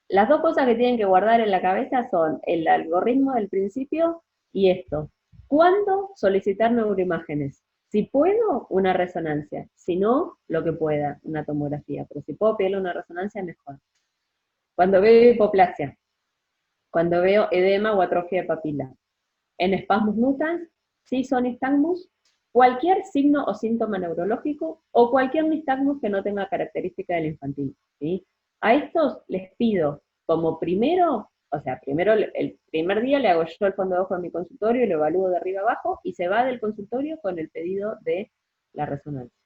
las dos cosas que tienen que guardar en la cabeza son el algoritmo del principio y esto. ¿Cuándo solicitar neuroimágenes? Si puedo, una resonancia. Si no, lo que pueda, una tomografía. Pero si puedo pedirle una resonancia, mejor. Cuando veo hipoplasia, cuando veo edema o atrofia de papila. En spasmus mutans, si son nistagmus, cualquier signo o síntoma neurológico, o cualquier nistagmus que no tenga característica del infantil, ¿sí? A estos les pido, como primero, o sea, primero el primer día le hago yo el fondo de ojo en mi consultorio y lo evalúo de arriba abajo, y se va del consultorio con el pedido de la resonancia.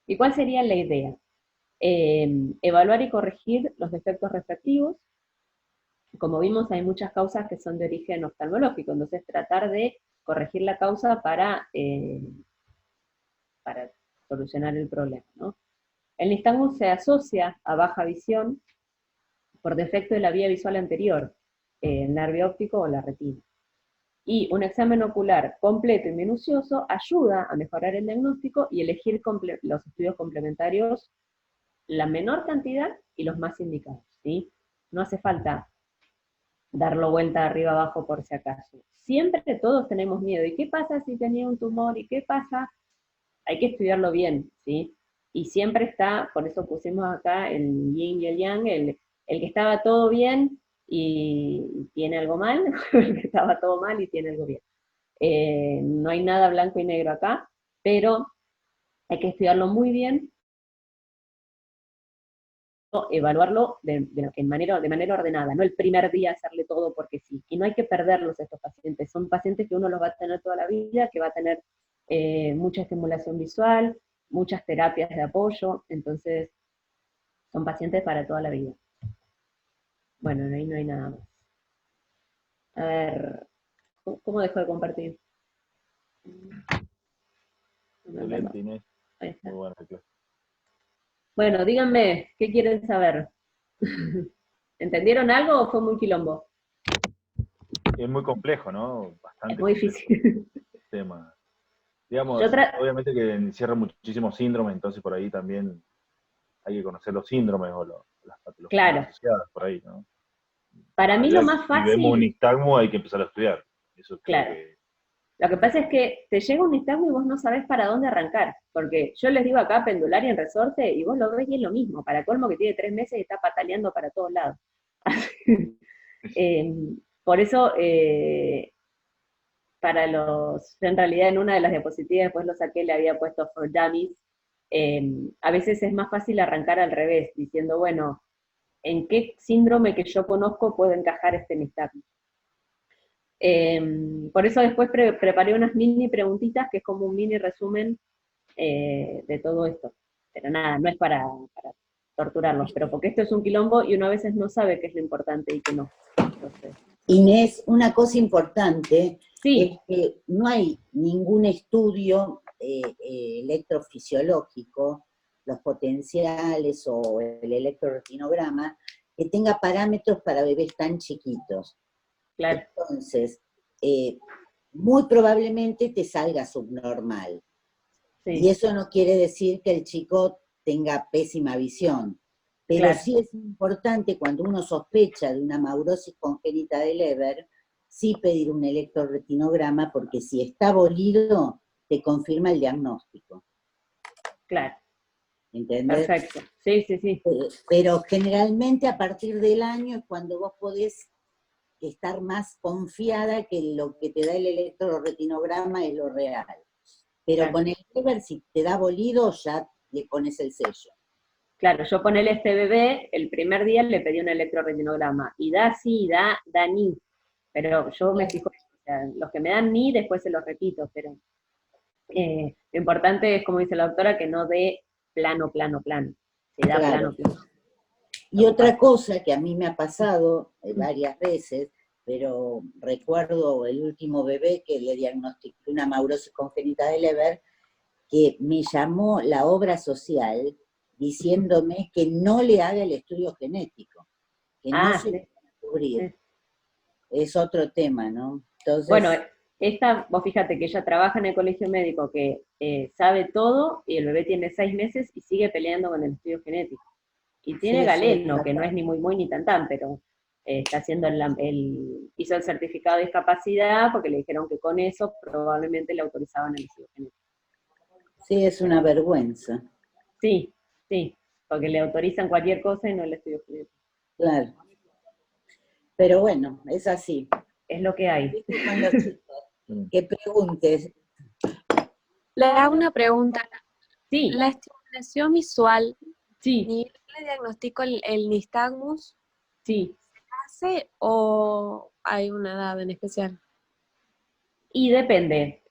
¿Y cuál sería la idea? Evaluar y corregir los defectos refractivos. Como vimos, hay muchas causas que son de origen oftalmológico, entonces tratar de corregir la causa para solucionar el problema, ¿no? El nistagmus se asocia a baja visión por defecto de la vía visual anterior, el nervio óptico o la retina. Y un examen ocular completo y minucioso ayuda a mejorar el diagnóstico y elegir los estudios complementarios, la menor cantidad y los más indicados, ¿sí? No hace falta darlo vuelta arriba abajo por si acaso. Siempre todos tenemos miedo. ¿Y qué pasa si tenía un tumor? ¿Y qué pasa? Hay que estudiarlo bien, ¿sí? Y siempre está, por eso pusimos acá el yin y el yang, el que estaba todo bien y tiene algo mal, el que estaba todo mal y tiene algo bien. No hay nada blanco y negro acá, pero hay que estudiarlo muy bien, evaluarlo de manera ordenada, no el primer día hacerle todo porque sí. Y no hay que perderlos estos pacientes, son pacientes que uno los va a tener toda la vida, que va a tener mucha estimulación visual, muchas terapias de apoyo, entonces son pacientes para toda la vida. Bueno, ahí no hay nada más. A ver, ¿cómo dejo de compartir? Excelente, Inés. Ahí está. Muy buena clase. Bueno, díganme, ¿qué quieren saber? ¿Entendieron algo o fue muy quilombo? Es muy complejo, ¿no? Bastante Es muy complejo difícil. el tema. Digamos, Yo obviamente que encierra muchísimos síndromes, entonces por ahí también hay que conocer los síndromes o las patologías Claro. asociadas por ahí, ¿no? Para mí lo más Si vemos un fácil, nistagmo hay que empezar a estudiar. Eso creo claro, que... lo que pasa es que te llega un nistagmo y vos no sabés para dónde arrancar, porque yo les digo acá pendular y en resorte, y vos lo ves y es lo mismo, para colmo que tiene 3 meses y está pataleando para todos lados. Eh, por eso, para los, yo en realidad en una de las diapositivas, después lo saqué, le había puesto for dummies, a veces es más fácil arrancar al revés, diciendo, bueno, ¿en qué síndrome que yo conozco puedo encajar este nistagmo? Por eso después preparé unas mini preguntitas, que es como un mini resumen de todo esto. Pero nada, no es para torturarlos, pero porque esto es un quilombo y uno a veces no sabe qué es lo importante y qué no. Entonces, Inés, una cosa importante sí, es que no hay ningún estudio electrofisiológico, los potenciales o el electroretinograma, que tenga parámetros para bebés tan chiquitos. claro, Entonces, muy probablemente te salga subnormal. Y sí, eso no quiere decir que el chico tenga pésima visión. Pero claro, sí es importante cuando uno sospecha de una maurosis congénita del Leber, sí pedir un electroretinograma, porque si está bolido, te confirma el diagnóstico. claro, ¿Entendés? perfecto. Sí, sí, sí, Pero generalmente a partir del año es cuando vos podés estar más confiada que lo que te da el electroretinograma es lo real. Pero claro. con el Leber, si te da bolido, ya le pones el sello. Claro, yo con este bebé, el primer día le pedí un electroretinograma, y da sí, da ni, pero yo me fijo, o sea, los que me dan ni, después se los repito, pero lo importante es, como dice la doctora, que no dé plano, plano, plano, si da Claro. plano, plano. Y otra cosa que a mí me ha pasado varias veces, pero recuerdo el último bebé que le diagnostiqué una maurosis congénita de Leber, que me llamó la obra social diciéndome que no le haga el estudio genético, que no se Sí, le va a cubrir. sí. Es otro tema, ¿no? Entonces, Bueno, esta, vos fíjate que ella trabaja en el colegio médico, que sabe todo, y el bebé tiene 6 meses y sigue peleando con el estudio genético. Y tiene sí, galeno, que no es ni muy muy ni tan tan, pero está haciendo hizo el certificado de discapacidad porque le dijeron que con eso probablemente le autorizaban el estudio genético. sí, es una vergüenza, Sí, sí, porque le autorizan cualquier cosa y no el estudio genético. claro. Pero bueno, es así. Es lo que hay. Con los chicos, que preguntes. Le hago una pregunta. Sí, ¿La estimulación visual, sí, ni le diagnostico el nistagmus, sí. hace o hay una edad en especial? Y depende.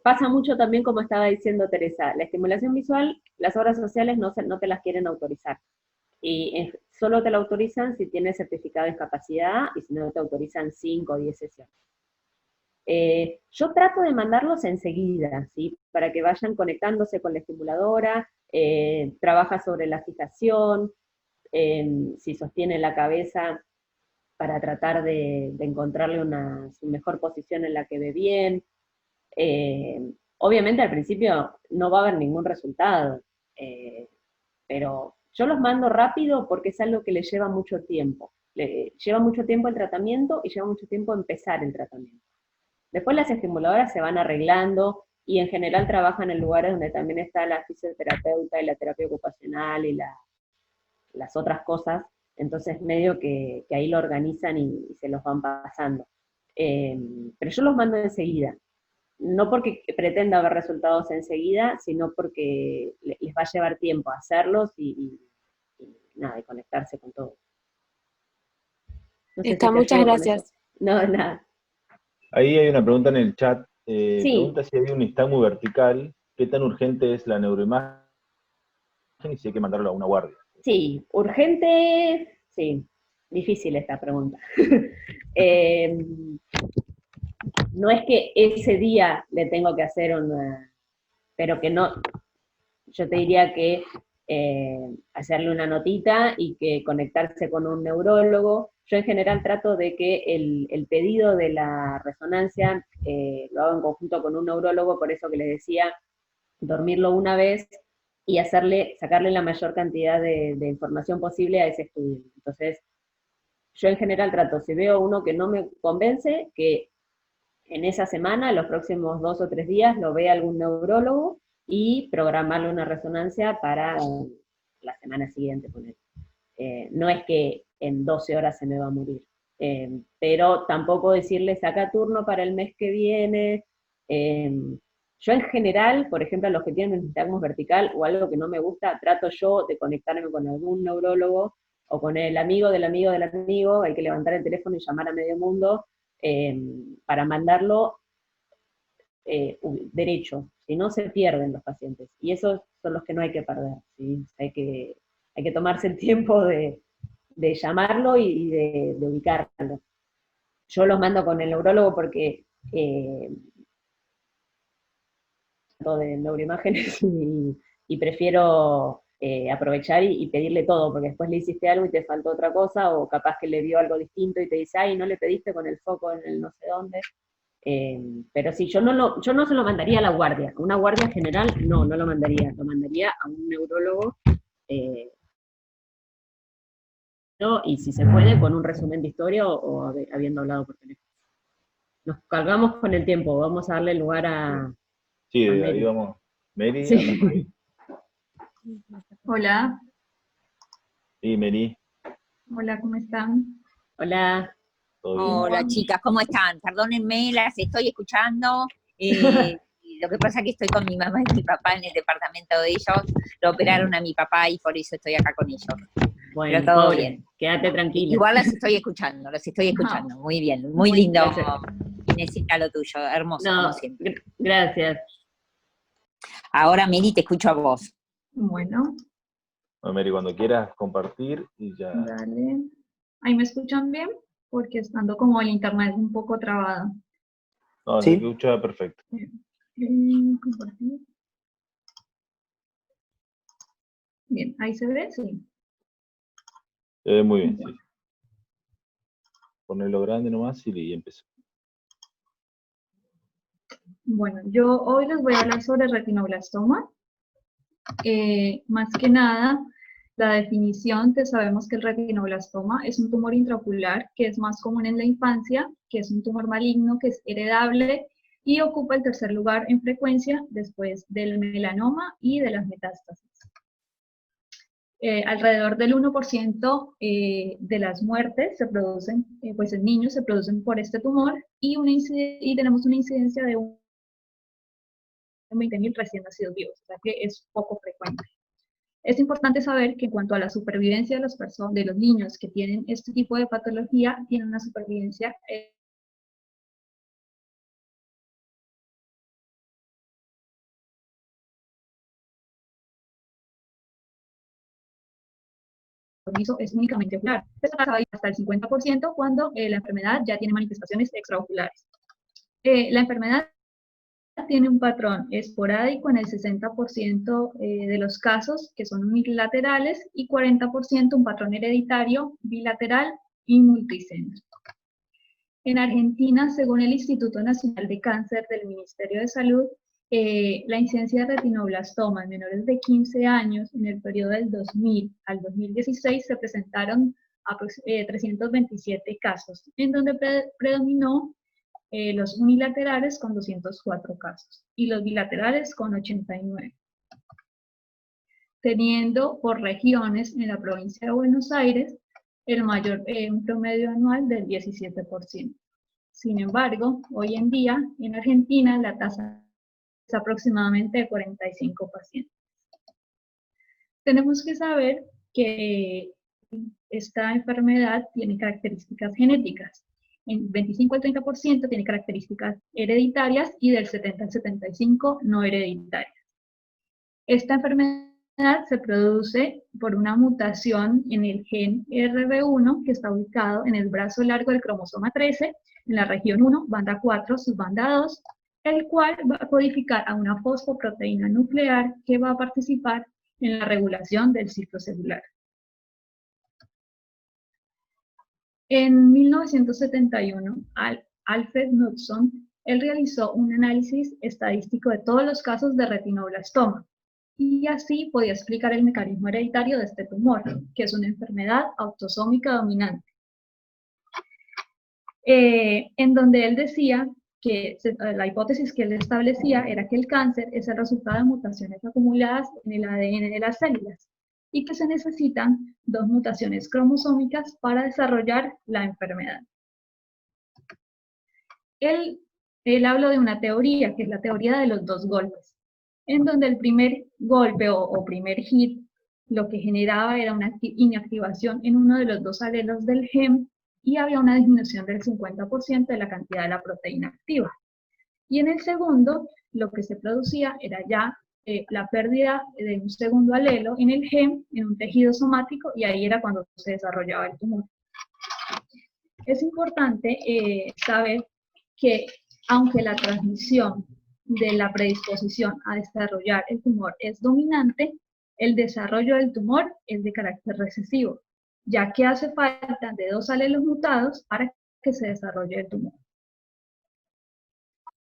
Pasa mucho también, como estaba diciendo Teresa, la estimulación visual, las obras sociales no te las quieren autorizar. Y solo te la autorizan si tienes certificado de discapacidad y si no te autorizan 5 o 10 sesiones. Yo trato de mandarlos enseguida, ¿sí? Para que vayan conectándose con la estimuladora, trabaja sobre la fijación, si sostiene la cabeza para tratar de encontrarle su mejor posición en la que ve bien. Obviamente al principio no va a haber ningún resultado, pero yo los mando rápido porque es algo que les lleva mucho tiempo. Lleva mucho tiempo el tratamiento y lleva mucho tiempo empezar el tratamiento. Después las estimuladoras se van arreglando y en general trabajan en lugares donde también está la fisioterapeuta y la terapia ocupacional y las otras cosas, entonces medio que ahí lo organizan y se los van pasando. Pero yo los mando enseguida, no porque pretenda ver resultados enseguida, sino porque les va a llevar tiempo hacerlos y nada, y conectarse con todo. No sé Está, si te muchas ayudo con gracias. eso. No, nada. Ahí hay una pregunta en el chat. Sí. Pregunta si hay un nistagmo vertical, ¿qué tan urgente es la neuroimagen y si hay que mandarlo a una guardia? Sí, urgente, sí, difícil esta pregunta. No es que ese día le tengo que hacer una, pero que no, yo te diría que hacerle una notita y que conectarse con un neurólogo. Yo en general trato de que el pedido de la resonancia lo hago en conjunto con un neurólogo, por eso que les decía, dormirlo una vez y sacarle la mayor cantidad de información posible a ese estudio. Entonces, yo en general trato, si veo uno que no me convence, que en esa semana, los próximos 2 o 3 días, lo vea algún neurólogo y programarle una resonancia para la semana siguiente. No es que en 12 horas se me va a morir, pero tampoco decirle saca turno para el mes que viene. Yo en general, por ejemplo, a los que tienen nistagmus vertical o algo que no me gusta, trato yo de conectarme con algún neurólogo o con el amigo del amigo del amigo. Hay que levantar el teléfono y llamar a medio mundo para mandarlo derecho, si no se pierden los pacientes, y esos son los que no hay que perder, ¿sí? Hay que tomarse el tiempo de llamarlo y de ubicarlo. Yo los mando con el neurólogo porque de neuroimágenes y prefiero aprovechar y pedirle todo, porque después le hiciste algo y te faltó otra cosa, o capaz que le vio algo distinto y te dice, ay, no le pediste con el foco en el no sé dónde. Pero sí, yo no se lo mandaría a la guardia. A una guardia general no lo mandaría. Lo mandaría a un neurólogo, y si se puede, con un resumen de historia o habiendo hablado por teléfono. Nos cargamos con el tiempo, vamos a darle lugar a... Sí, a ahí Mary. vamos. Mary. Sí. Hola, Sí, Mary. hola, ¿cómo están? Hola. ¿Todo bien? Hola chicas, ¿cómo están? Perdónenme, las estoy escuchando. Lo que pasa es que estoy con mi mamá y mi papá en el departamento de ellos. Lo operaron a mi papá y por eso estoy acá con ellos. Bueno, Pero todo pobre, bien. quédate tranquila. Igual los estoy escuchando. Muy bien, muy lindo. Gracias. Inesita, lo tuyo, hermoso, No, como siempre. gracias. Ahora, Meli, te escucho a vos. Bueno, Bueno, Mary, cuando quieras compartir y ya. dale. ¿Ahí me escuchan bien? Porque estando como el internet un poco trabado. No, Sí. se escucha perfecto. Compartir. Bien, ¿ahí se ve? Sí. Se ve muy bien, sí. Ponerlo grande nomás y empezó. Bueno, yo hoy les voy a hablar sobre retinoblastoma. Más que nada, la definición, que sabemos que el retinoblastoma es un tumor intraocular que es más común en la infancia, que es un tumor maligno, que es heredable y ocupa el tercer lugar en frecuencia después del melanoma y de las metástasis. Alrededor del 1% de las muertes se producen, pues en niños se producen por este tumor y tenemos una incidencia de 20.000 recién nacidos vivos, o sea que es poco frecuente. Es importante saber que en cuanto a la supervivencia de de los niños que tienen este tipo de patología, tienen una supervivencia es únicamente ocular. Esto pasa hasta el 50% cuando la enfermedad ya tiene manifestaciones extraoculares. La enfermedad tiene un patrón esporádico en el 60% de los casos, que son unilaterales, y 40% un patrón hereditario, bilateral y multicéntrico. En Argentina, según el Instituto Nacional de Cáncer del Ministerio de Salud, la incidencia de retinoblastoma en menores de 15 años en el periodo del 2000 al 2016 se presentaron 327 casos, en donde predominó los unilaterales con 204 casos y los bilaterales con 89. Teniendo por regiones en la provincia de Buenos Aires un promedio anual del 17%. Sin embargo, hoy en día en Argentina la tasa es aproximadamente de 45 pacientes. Tenemos que saber que esta enfermedad tiene características genéticas. En 25 al 30% tiene características hereditarias y del 70 al 75 no hereditarias. Esta enfermedad se produce por una mutación en el gen RB1 que está ubicado en el brazo largo del cromosoma 13, en la región 1, banda 4, subbanda 2, el cual va a codificar a una fosfoproteína nuclear que va a participar en la regulación del ciclo celular. En 1971, Alfred Knudson, él realizó un análisis estadístico de todos los casos de retinoblastoma, y así podía explicar el mecanismo hereditario de este tumor, que es una enfermedad autosómica dominante. En donde él decía que la hipótesis que él establecía era que el cáncer es el resultado de mutaciones acumuladas en el ADN de las células, y que se necesitan 2 mutaciones cromosómicas para desarrollar la enfermedad. Él habló de una teoría, que es la teoría de los 2 golpes, en donde el primer golpe o primer hit lo que generaba era una inactivación en uno de los 2 alelos del gen, y había una disminución del 50% de la cantidad de la proteína activa. Y en el segundo, lo que se producía era ya la pérdida de un segundo alelo en el gen, en un tejido somático, y ahí era cuando se desarrollaba el tumor. Es importante saber que aunque la transmisión de la predisposición a desarrollar el tumor es dominante, el desarrollo del tumor es de carácter recesivo, ya que hace falta de 2 alelos mutados para que se desarrolle el tumor.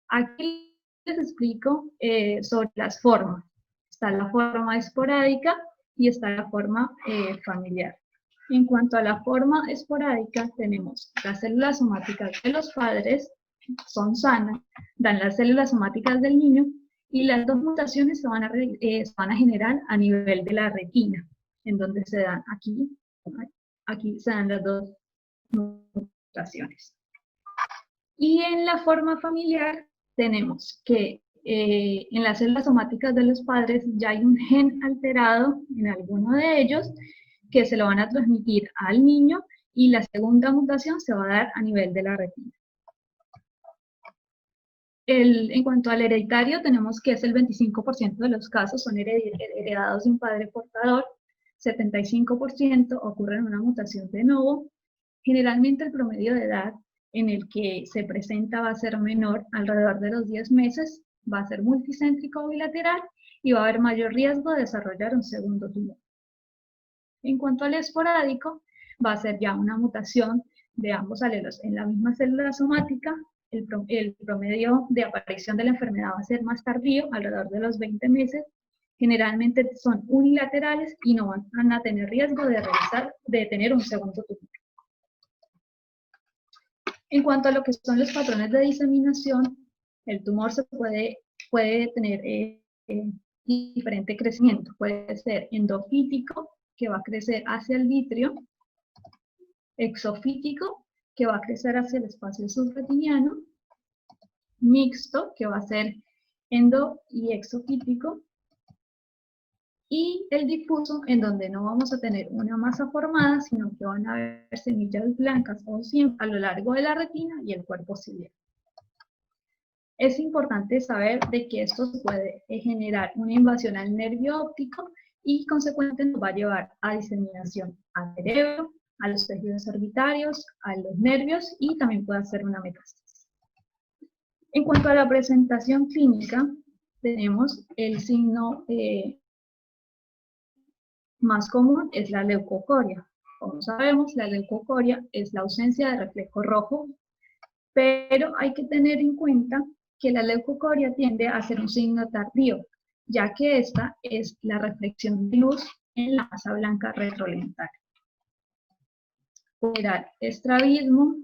Aquí les explico sobre las formas. Está la forma esporádica y está la forma familiar. En cuanto a la forma esporádica, tenemos las células somáticas de los padres, son sanas, dan las células somáticas del niño, y las 2 mutaciones se van a generar a nivel de la retina, en donde se dan aquí se dan las 2 mutaciones. Y en la forma familiar tenemos que en las células somáticas de los padres ya hay un gen alterado en alguno de ellos que se lo van a transmitir al niño, y la segunda mutación se va a dar a nivel de la retina. En cuanto al hereditario, tenemos que es el 25% de los casos son heredados de un padre portador, 75% ocurren en una mutación de novo. Generalmente el promedio de edad en el que se presenta va a ser menor, alrededor de los 10 meses, va a ser multicéntrico o bilateral, y va a haber mayor riesgo de desarrollar un segundo tumor. En cuanto al esporádico, va a ser ya una mutación de ambos alelos en la misma célula somática. El promedio de aparición de la enfermedad va a ser más tardío, alrededor de los 20 meses. Generalmente son unilaterales y no van a tener riesgo de tener un segundo tumor. En cuanto a lo que son los patrones de diseminación, el tumor se puede tener diferente crecimiento. Puede ser endofítico, que va a crecer hacia el vitrio; exofítico, que va a crecer hacia el espacio subretiniano; mixto, que va a ser endo y exofítico; y el difuso, en donde no vamos a tener una masa formada, sino que van a haber semillas blancas o siempre a lo largo de la retina y el cuerpo ciliar. Es importante saber de que esto puede generar una invasión al nervio óptico y consecuentemente nos va a llevar a diseminación al cerebro, a los tejidos orbitarios, a los nervios, y también puede hacer una metástasis. En cuanto a la presentación clínica, tenemos el signo más común es la leucocoria. Como sabemos, la leucocoria es la ausencia de reflejo rojo, pero hay que tener en cuenta que la leucocoria tiende a ser un signo tardío, ya que esta es la reflexión de luz en la masa blanca retrolensal. Puede dar estrabismo,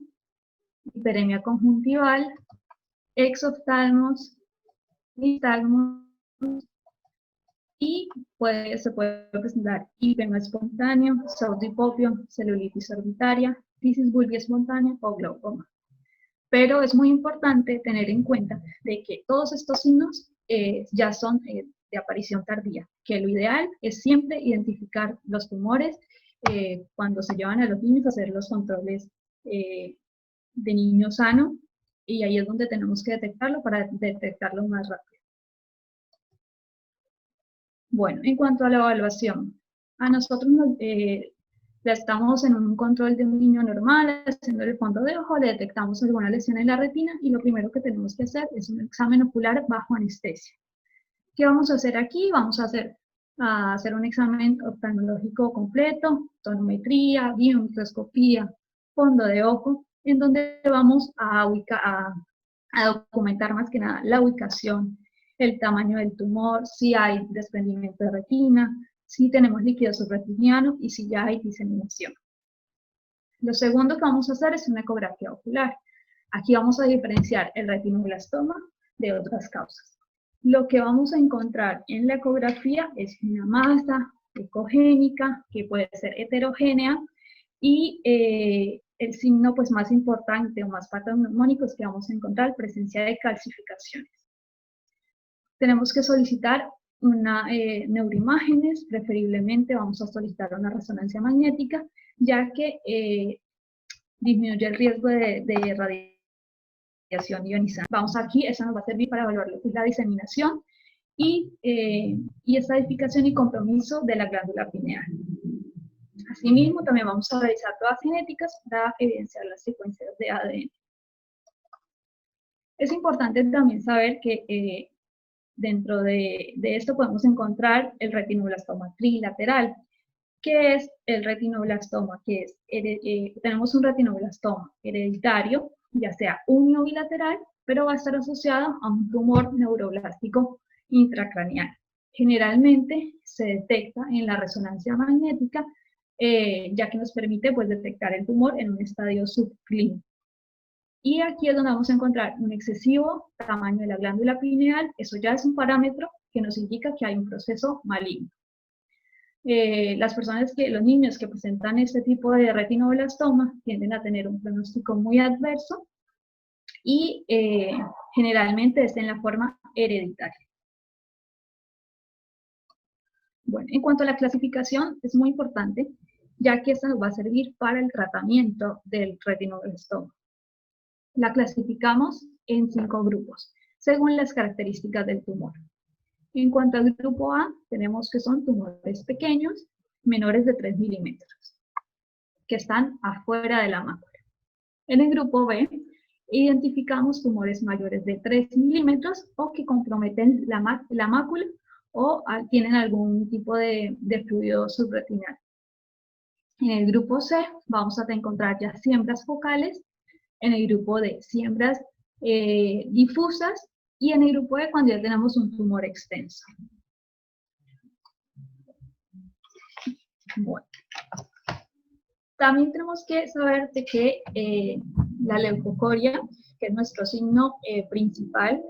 hiperemia conjuntival, exoftalmos, nistagmos, y se puede presentar hipema espontáneo, pseudodipopio, celulitis orbitaria, tisis bulbi espontánea o glaucoma. Pero es muy importante tener en cuenta de que todos estos signos ya son de aparición tardía, que lo ideal es siempre identificar los tumores cuando se llevan a los niños a hacer los controles de niño sano, y ahí es donde tenemos que detectarlo para detectarlo más rápido. Bueno, en cuanto a la evaluación, a nosotros estamos en un control de un niño normal, haciendo el fondo de ojo, le detectamos alguna lesión en la retina, y lo primero que tenemos que hacer es un examen ocular bajo anestesia. ¿Qué vamos a hacer aquí? Vamos a hacer a hacer un examen oftalmológico completo, tonometría, biomicroscopía, fondo de ojo, en donde vamos a documentar más que nada la ubicación, el tamaño del tumor, si hay desprendimiento de retina, si tenemos líquido subretiniano y si ya hay diseminación. Lo segundo que vamos a hacer es una ecografía ocular. Aquí vamos a diferenciar el retinoblastoma de otras causas. Lo que vamos a encontrar en la ecografía es una masa ecogénica que puede ser heterogénea y el signo pues, más importante o más patognomónico es que vamos a encontrar presencia de calcificaciones. Tenemos que solicitar una neuroimágenes, preferiblemente vamos a solicitar una resonancia magnética, ya que disminuye el riesgo de radiación ionizante. Vamos aquí, eso nos va a servir para evaluar lo que es la diseminación y estadificación y compromiso de la glándula pineal. Asimismo, también vamos a realizar pruebas genéticas para evidenciar las secuencias de ADN. Es importante también saber que dentro de esto podemos encontrar el retinoblastoma trilateral. ¿Qué es el retinoblastoma? Tenemos un retinoblastoma hereditario, ya sea unio bilateral, pero va a estar asociado a un tumor neuroblástico intracraneal. Generalmente se detecta en la resonancia magnética, ya que nos permite pues, detectar el tumor en un estadio subclínico. Y aquí es donde vamos a encontrar un excesivo tamaño de la glándula pineal, eso ya es un parámetro que nos indica que hay un proceso maligno. Los niños que presentan este tipo de retinoblastoma tienden a tener un pronóstico muy adverso y generalmente es en la forma hereditaria. Bueno, en cuanto a la clasificación, es muy importante, ya que esta nos va a servir para el tratamiento del retinoblastoma. La clasificamos en 5 grupos, según las características del tumor. En cuanto al grupo A, tenemos que son tumores pequeños, menores de 3 milímetros, que están afuera de la mácula. En el grupo B, identificamos tumores mayores de 3 milímetros o que comprometen la mácula o tienen algún tipo de fluido subretinal. En el grupo C, vamos a encontrar ya siembras focales. En el grupo D, siembras difusas, y en el grupo E, cuando ya tenemos un tumor extenso. Bueno. También tenemos que saber de que la leucocoria, que es nuestro signo principal,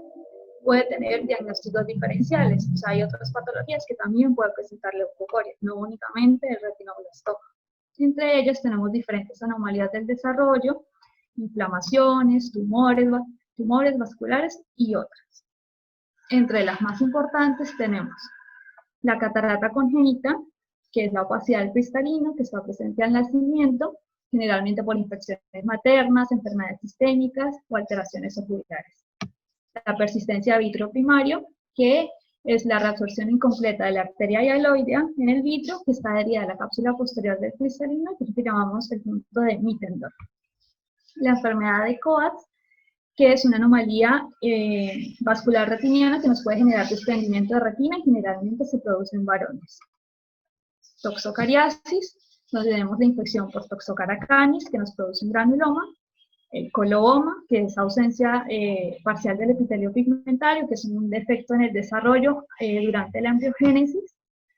puede tener diagnósticos diferenciales. O sea, hay otras patologías que también pueden presentar leucocoria, no únicamente el retinoblastoma. Entre ellas tenemos diferentes anomalías del desarrollo, inflamaciones, tumores vasculares y otras. Entre las más importantes tenemos la catarata congénita, que es la opacidad del cristalino, que está presente al nacimiento, generalmente por infecciones maternas, enfermedades sistémicas o alteraciones oculares. La persistencia de vitro primario, que es la reabsorción incompleta de la arteria hialoidea en el vitro, que está adherida a la cápsula posterior del cristalino, que llamamos el punto de Mittendorf. La enfermedad de Coats, que es una anomalía vascular retiniana que nos puede generar desprendimiento de retina y generalmente se produce en varones. Toxocariasis, donde tenemos la infección por Toxocara canis, que nos produce un granuloma. El coloboma, que es ausencia parcial del epitelio pigmentario, que es un defecto en el desarrollo durante la embriogénesis.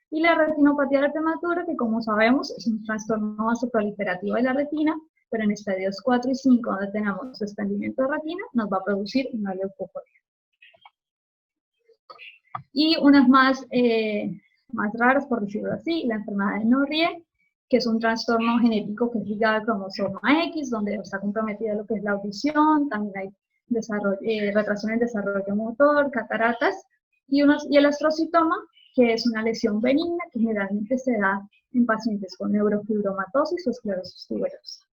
Y la retinopatía prematura, que como sabemos es un trastorno vasoproliferativo de la retina, pero en estadios 4 y 5, donde tenemos desprendimiento de retina, nos va a producir una leucocoria. Y unas más raras, por decirlo así, la enfermedad de Norrie, que es un trastorno genético que es ligado al cromosoma X, donde está comprometida lo que es la audición, también hay retraso en el desarrollo motor, cataratas, y el astrocitoma, que es una lesión benigna que generalmente se da en pacientes con neurofibromatosis o esclerosis tuberosa.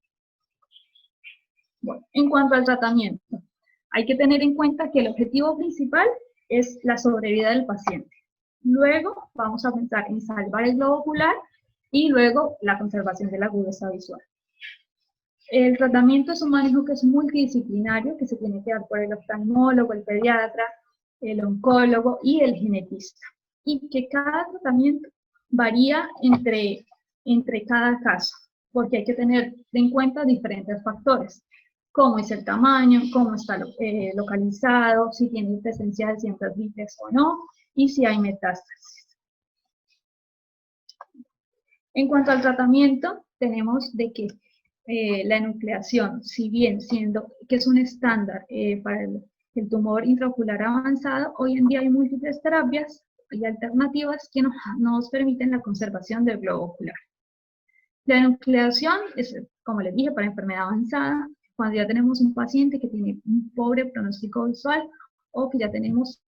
Bueno, en cuanto al tratamiento, hay que tener en cuenta que el objetivo principal es la sobrevida del paciente. Luego vamos a pensar en salvar el globo ocular y luego la conservación de la agudeza visual. El tratamiento es un manejo que es multidisciplinario, que se tiene que dar por el oftalmólogo, el pediatra, el oncólogo y el genetista. y que cada tratamiento varía entre cada caso, porque hay que tener en cuenta diferentes factores, cómo es el tamaño, cómo está localizado, si tiene presencia de cientos vítricas o no, y si hay metástasis. En cuanto al tratamiento, tenemos de que la enucleación, si bien siendo que es un estándar para el tumor intraocular avanzado, hoy en día hay múltiples terapias y alternativas que nos permiten la conservación del globo ocular. La enucleación es, como les dije, para enfermedad avanzada, cuando ya tenemos un paciente que tiene un pobre pronóstico visual o que ya tenemos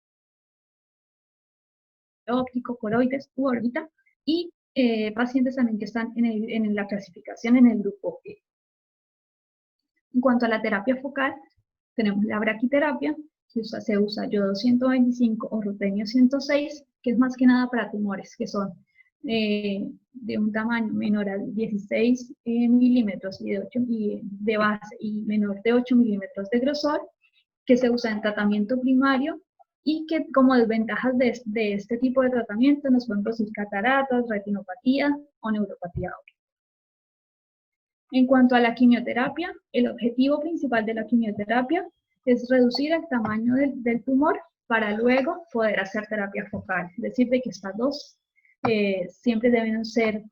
óptico, coroides u órbita, y pacientes también que están en la clasificación en el grupo E. En cuanto a la terapia focal, tenemos la braquiterapia, que se usa yodo 125 o rutenio 106, que es más que nada para tumores que son de un tamaño menor a 16 milímetros y de base y menor de 8 milímetros de grosor, que se usa en tratamiento primario y que como desventajas de este tipo de tratamiento nos pueden producir cataratas, retinopatía o neuropatía óptica. En cuanto a la quimioterapia, el objetivo principal de la quimioterapia es reducir el tamaño del tumor para luego poder hacer terapia focal. Es decir, de que estas dos siempre deben se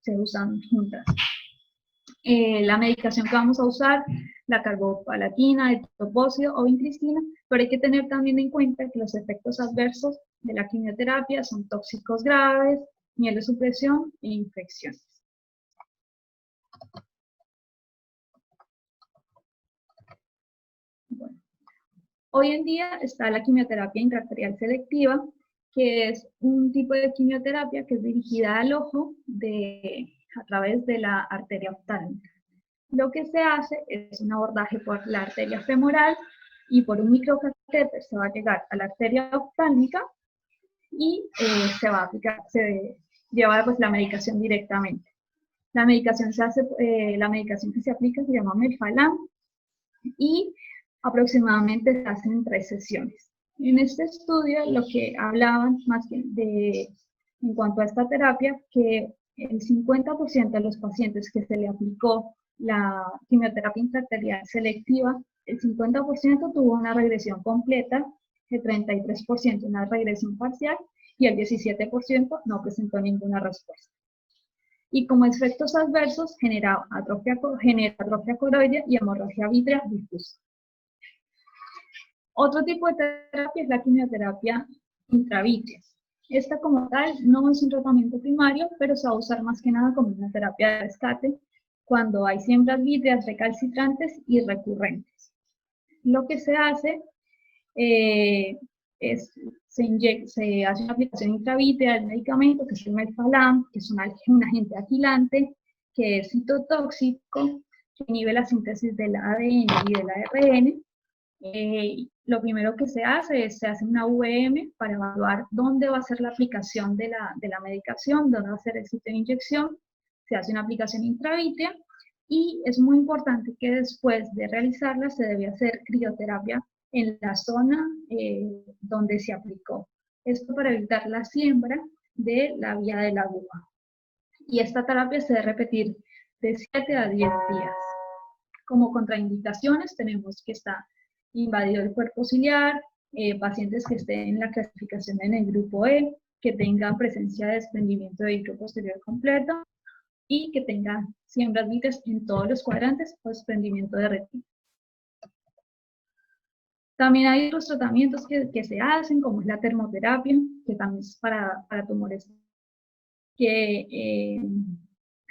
usan juntas. La medicación que vamos a usar, la carbopalatina, el topósido o vincristina, pero hay que tener también en cuenta que los efectos adversos de la quimioterapia son tóxicos graves, mielosupresión e infecciones. Bueno. Hoy en día está la quimioterapia intraarterial selectiva, que es un tipo de quimioterapia que es dirigida al ojo a través de la arteria oftálmica. Lo que se hace es un abordaje por la arteria femoral y por un microcatéter se va a llegar a la arteria oftálmica y se lleva pues, la medicación directamente. La medicación que se aplica se llama Melphalan y aproximadamente se hacen 3 sesiones. En este estudio lo que hablaban más en cuanto a esta terapia, que el 50% de los pacientes que se le aplicó la quimioterapia intraarterial selectiva, el 50% tuvo una regresión completa, el 33% una regresión parcial y el 17% no presentó ninguna respuesta. Y como efectos adversos genera atrofia coroidea y hemorragia vítrea difusa. Otro tipo de terapia es la quimioterapia intravítrea. Esta como tal no es un tratamiento primario, pero se va a usar más que nada como una terapia de rescate cuando hay siembras vítreas recalcitrantes y recurrentes. Lo que se hace se hace una aplicación intravítrea del medicamento, que es el Melphalan, que es un agente aquilante, que es citotóxico, que inhibe la síntesis del ADN y del ARN. Lo primero que se hace es una VM para evaluar dónde va a ser la aplicación de la medicación, dónde va a ser el sitio de inyección. Se hace una aplicación intravítrea y es muy importante que después de realizarla se debe hacer crioterapia en la zona donde se aplicó. Esto para evitar la siembra de la vía de la aguja. Y esta terapia se debe repetir de 7 a 10 días. Como contraindicaciones tenemos que está invadido el cuerpo ciliar, pacientes que estén en la clasificación en el grupo E, que tengan presencia de desprendimiento de vitro posterior completo y que tengan siembras vítreas en todos los cuadrantes o desprendimiento de retina. También hay otros tratamientos que se hacen, como es la termoterapia, que también es para tumores, que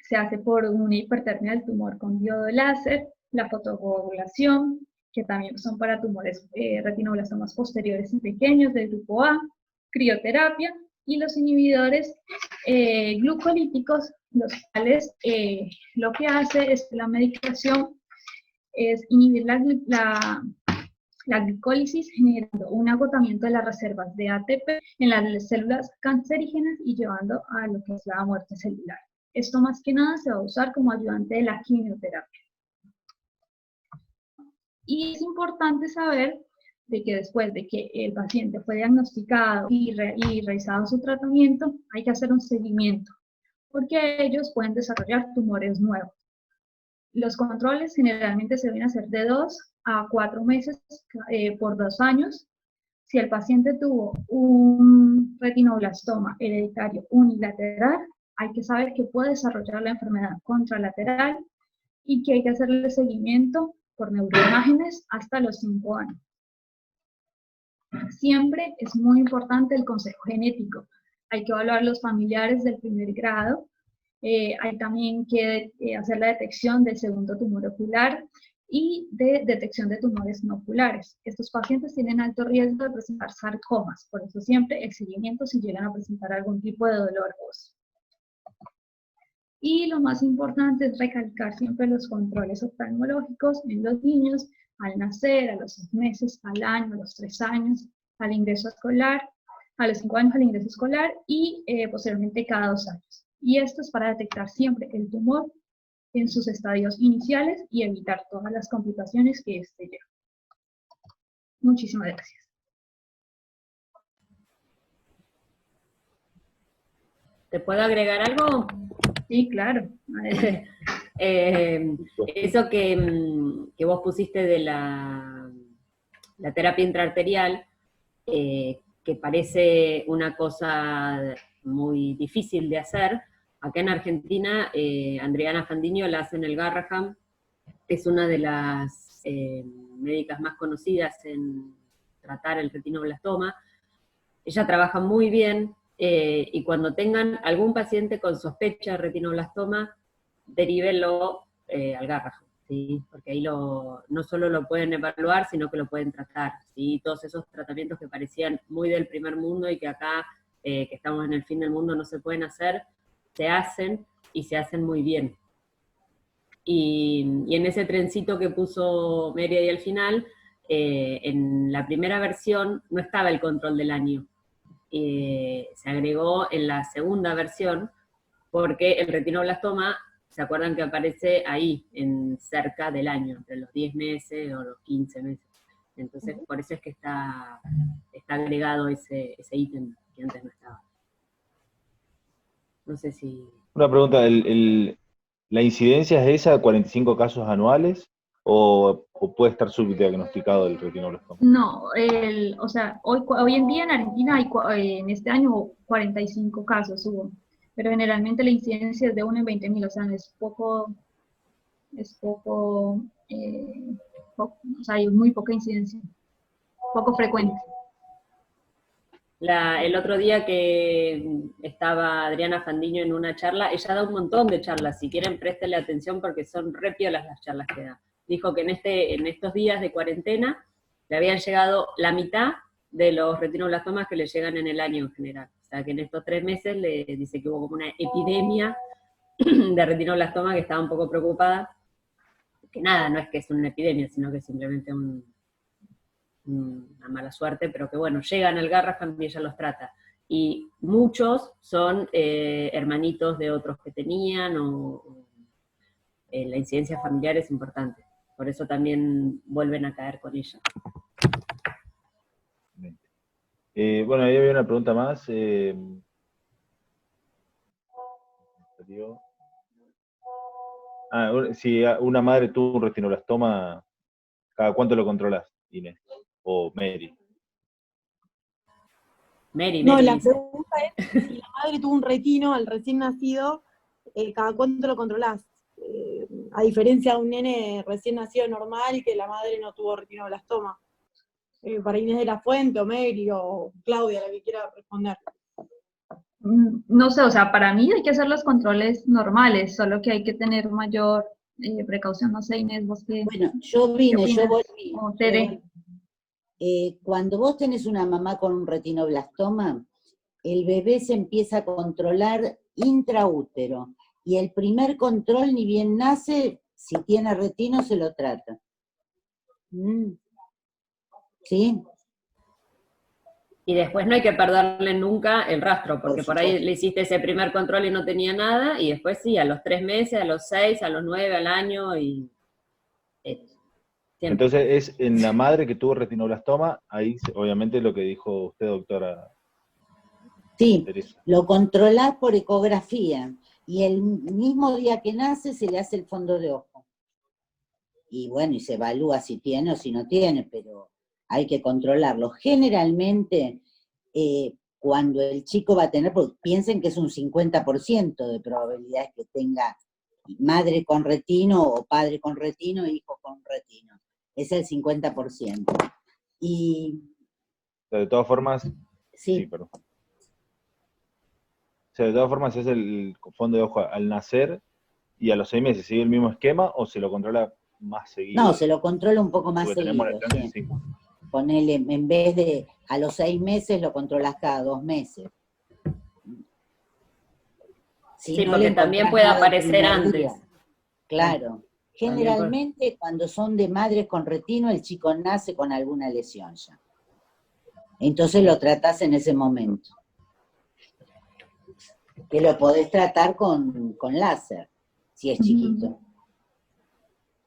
se hace por una hipertermia del tumor con diodo láser, la fotocoagulación, que también son para tumores retinoblastomas posteriores y pequeños del grupo A, crioterapia, y los inhibidores glucolíticos, los cuales lo que hace es que la medicación es inhibir la glicólisis, generando un agotamiento de las reservas de ATP en las células cancerígenas y llevando a lo que es la muerte celular. Esto más que nada se va a usar como ayudante de la quimioterapia. Y es importante saber de que después de que el paciente fue diagnosticado y realizado su tratamiento, hay que hacer un seguimiento, porque ellos pueden desarrollar tumores nuevos. Los controles generalmente se deben hacer de 2 a 4 meses por 2 años. Si el paciente tuvo un retinoblastoma hereditario unilateral, hay que saber que puede desarrollar la enfermedad contralateral y que hay que hacerle seguimiento por neuroimágenes hasta los 5 años. Siempre es muy importante el consejo genético. Hay que evaluar los familiares del primer grado. Hay también que hacer la detección del segundo tumor ocular y de detección de tumores no oculares. Estos pacientes tienen alto riesgo de presentar sarcomas, por eso siempre el seguimiento si llegan a presentar algún tipo de dolor óseo. Y lo más importante es recalcar siempre los controles oftalmológicos en los niños al nacer, a los 6 meses, al año, a los 3 años, al ingreso escolar, a los 5 años al ingreso escolar y posteriormente cada 2 años. Y esto es para detectar siempre el tumor en sus estadios iniciales y evitar todas las complicaciones que este lleva. Muchísimas gracias. ¿Te puedo agregar algo? Sí, claro. Eso que vos pusiste de la terapia intraarterial, que parece una cosa muy difícil de hacer. Acá en Argentina, Adriana Fandiño la hace en el Garrahan, es una de las médicas más conocidas en tratar el retinoblastoma. Ella trabaja muy bien, y cuando tengan algún paciente con sospecha de retinoblastoma, derívenlo al Garrahan, ¿sí? Porque ahí no solo lo pueden evaluar, sino que lo pueden tratar, ¿sí? Todos esos tratamientos que parecían muy del primer mundo y que acá, que estamos en el fin del mundo, no se pueden hacer, se hacen y se hacen muy bien. Y en ese trencito que puso Mary ahí al final, en la primera versión no estaba el control del año. Se agregó en la segunda versión, porque el retinoblastoma, ¿se acuerdan que aparece ahí, cerca del año, entre los 10 meses o los 15 meses? Entonces, por eso es que está agregado ese ítem que antes no estaba. No sé si... Una pregunta, ¿la incidencia es esa, 45 casos anuales, o puede estar subdiagnosticado el retinoblastoma? No, o sea, hoy en día en Argentina hay, en este año 45 casos hubo, pero generalmente la incidencia es de 1 en 20.000, o sea, o sea, hay muy poca incidencia, poco frecuente. El otro día que estaba Adriana Fandiño en una charla, ella da un montón de charlas, si quieren préstenle atención porque son re piolas las charlas que da. Dijo que en estos días de cuarentena le habían llegado la mitad de los retinoblastomas que le llegan en el año en general. O sea que en estos 3 meses le dice que hubo como una epidemia de retinoblastoma, que estaba un poco preocupada. Que nada, no es que es una epidemia, sino que es simplemente una mala suerte, pero que bueno, llegan al Garrahan y ella los trata. Y muchos son hermanitos de otros que tenían, la incidencia familiar es importante. Por eso también vuelven a caer con ella. Bueno, ahí había una pregunta más. Si una madre tuvo un retinoblastoma, ¿cada cuánto lo controlas, Inés? O Mary. Mary No, la dice. pregunta es, si la madre tuvo un retino al recién nacido, ¿cada cuánto lo controlás? A diferencia de un nene recién nacido normal, que la madre no tuvo retinoblastoma. Para Inés de la Fuente, o Mary, o Claudia, la que quiera responder. No sé, o sea, para mí hay que hacer los controles normales, solo que hay que tener mayor precaución. No sé, Inés, vos qué. Bueno, yo volví. O Tere. Cuando vos tenés una mamá con un retinoblastoma, el bebé se empieza a controlar intraútero, y el primer control, ni bien nace, si tiene retino se lo trata. ¿Sí? Y después no hay que perderle nunca el rastro, porque por ahí le hiciste ese primer control y no tenía nada, y después sí, a los 3 meses, a los 6, a los 9, al año, y Siempre. Entonces es en la madre que tuvo retinoblastoma, ahí obviamente lo que dijo usted, doctora Sí, Teresa. lo controlás por ecografía y el mismo día que nace se le hace el fondo de ojo. Y bueno, y se evalúa si tiene o si no tiene, pero hay que controlarlo. Generalmente, cuando el chico va a tener, porque piensen que es un 50% de probabilidades que tenga madre con retino o padre con retino, hijo con retino. Es el 50%. Y De todas formas, sí, perdón. O sea, de todas formas es el fondo de ojo al nacer y a los 6 meses, ¿sigue el mismo esquema o se lo controla más seguido? no, se lo controla un poco más Porque tenemos seguido. la chance, Sí. sí. Ponele, en vez de a los 6 meses, lo controlas cada 2 meses. Si Sí, no porque le también encontrás puede nada el aparecer primer antes. día. Claro. Generalmente, cuando son de madres con retino, el chico nace con alguna lesión ya. Entonces lo tratás en ese momento. Que lo podés tratar con láser, si es chiquito.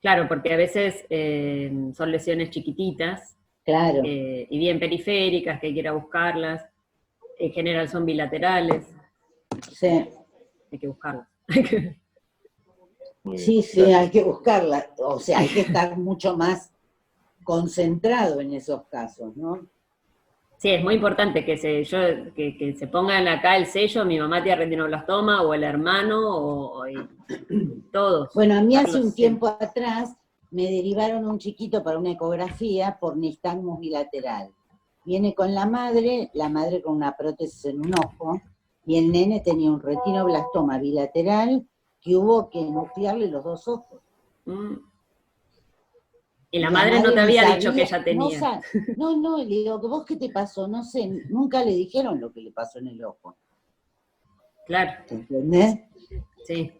Claro, porque a veces son lesiones chiquititas, Claro. y bien periféricas, que hay que ir a buscarlas. En general son bilaterales. Sí. Hay que buscarlas. Muy bien. Sí, sí, hay que buscarla. O sea, hay que estar mucho más concentrado en esos casos, ¿no? Sí, es muy importante que se pongan acá el sello, mi mamá tiene retinoblastoma, o el hermano, o todos. Bueno, a mí hace Carlos, un tiempo atrás me derivaron un chiquito para una ecografía por nistagmus bilateral. Viene con la madre con una prótesis en un ojo, y el nene tenía un retinoblastoma bilateral que hubo que nuclearle los 2 ojos. Y la madre no te ni había sabía, dicho que ella tenía. No, le digo, ¿vos qué te pasó? No sé, nunca le dijeron lo que le pasó en el ojo. Claro. ¿Entendés? Sí.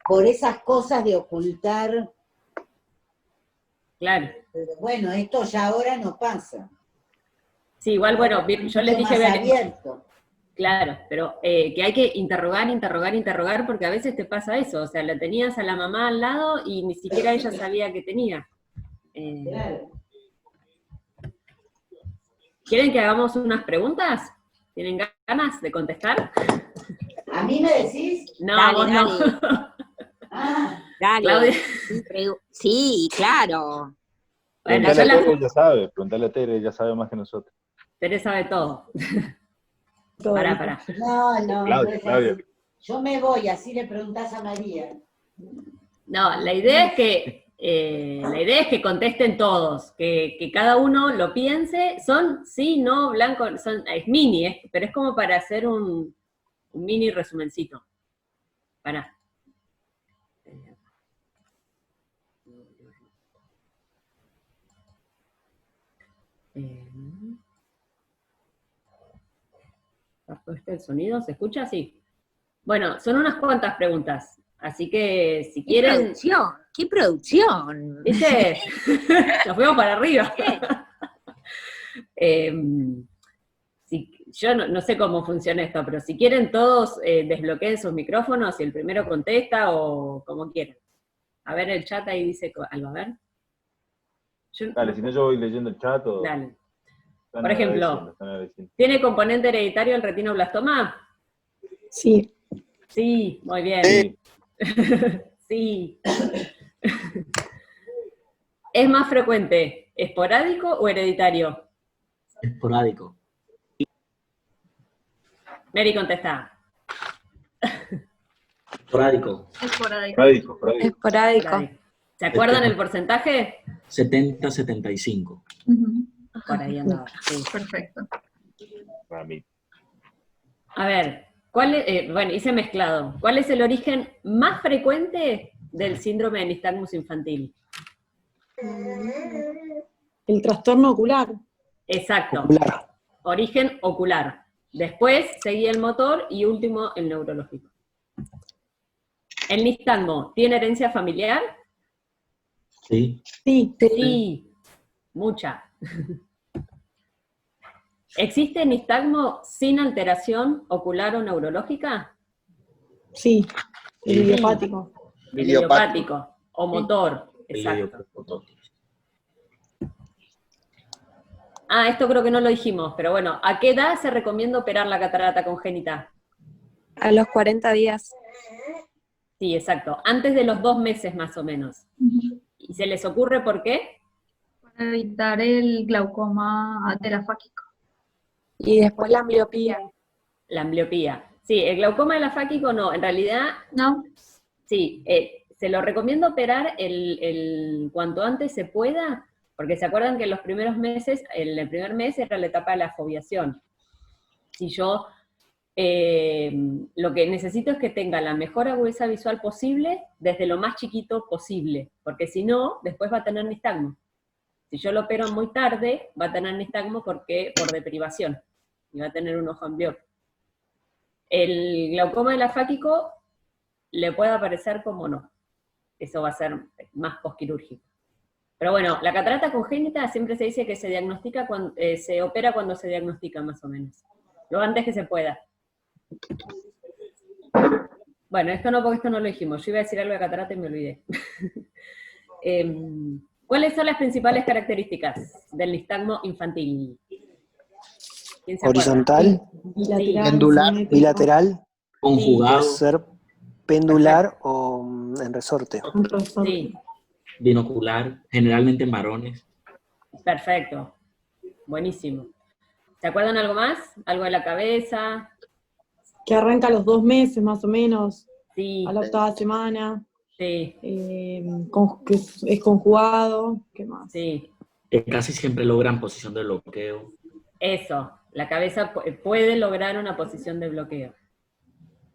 Por esas cosas de ocultar. Claro. Pero bueno, esto ya ahora no pasa. Sí, igual, bueno, yo les dije... Más abierto. Claro, pero que hay que interrogar, porque a veces te pasa eso, o sea, la tenías a la mamá al lado y ni siquiera ella sabía que tenía. Claro. ¿Quieren que hagamos unas preguntas? ¿Tienen ganas de contestar? ¿A mí me decís? No, Dale, vos dale. no. Dale. Claudia. Sí, claro. Bueno, Preguntale a Tere, ella sabe. Preguntale a Tere, ella sabe más que nosotros. Tere sabe todo. Pará. No, Claudia. Yo me voy, así le preguntás a María. No, la idea es que contesten todos, que cada uno lo piense. Son sí, no, blanco, es mini, pero es como para hacer un mini resumencito. Pará. ¿Está puesto el sonido? ¿Se escucha? Sí. Bueno, son unas cuantas preguntas, así que si quieren... ¡Qué producción! ¿Viste? Nos fuimos para arriba. Yo no sé cómo funciona esto, pero si quieren todos desbloqueen sus micrófonos y el primero contesta o como quieran. A ver, el chat ahí dice algo, a ver. Dale, si no yo voy leyendo el chat o... Dale. Por ejemplo, ¿tiene componente hereditario el retinoblastoma? Sí. Sí, muy bien. Sí. Sí. ¿Es más frecuente esporádico o hereditario? Esporádico. Mary contesta. Esporádico. Esporádico. ¿Se acuerdan el porcentaje? 70-75. Por ahí andaba. Sí. Perfecto. A ver, bueno, hice mezclado. ¿Cuál es el origen más frecuente del síndrome de nistagmus infantil? El trastorno ocular. Exacto. Ocular. Origen ocular. Después seguía el motor y último el neurológico. ¿El nistagmo tiene herencia familiar? Sí. Sí, mucha. ¿Existe nistagmo sin alteración ocular o neurológica? Sí, el idiopático. El idiopático o motor, exacto. esto creo que no lo dijimos, pero bueno, ¿a qué edad se recomienda operar la catarata congénita? A los 40 días. Sí, exacto, antes de los 2 meses más o menos. ¿Y se les ocurre por qué? Para evitar el glaucoma telafáquico. Y después la ambliopía. La ambliopía. Sí, el glaucoma telafáquico no, en realidad, ¿No? sí, se lo recomiendo operar cuanto antes se pueda, porque se acuerdan que en los primeros meses, el primer mes era la etapa de la foveación. Si yo lo que necesito es que tenga la mejor agudeza visual posible desde lo más chiquito posible, porque si no, después va a tener nistagmo. Si yo lo opero muy tarde, va a tener nistagmo por deprivación, y va a tener un ojo ambliópico. El glaucoma telafáquico le puede aparecer como no. Eso va a ser más posquirúrgico. Pero bueno, la catarata congénita siempre se dice que se diagnostica se opera cuando se diagnostica más o menos. Lo antes que se pueda. Bueno, porque esto no lo dijimos. Yo iba a decir algo de catarata y me olvidé. ¿Cuáles son las principales características del nistagmo infantil? ¿Quién se acuerda? Horizontal, Bilateral, pendular, simétrico. bilateral, Conjugado, puede ser pendular o en resorte. Un resorte. Sí, binocular, generalmente en varones. perfecto. Buenísimo. ¿Se acuerdan algo más? ¿Algo de la cabeza? Que arranca a los 2 meses más o menos, Sí, a la 8ª semana, sí, que es conjugado, ¿qué más? sí. Que casi siempre logran posición de bloqueo. Eso. La cabeza puede lograr una posición de bloqueo.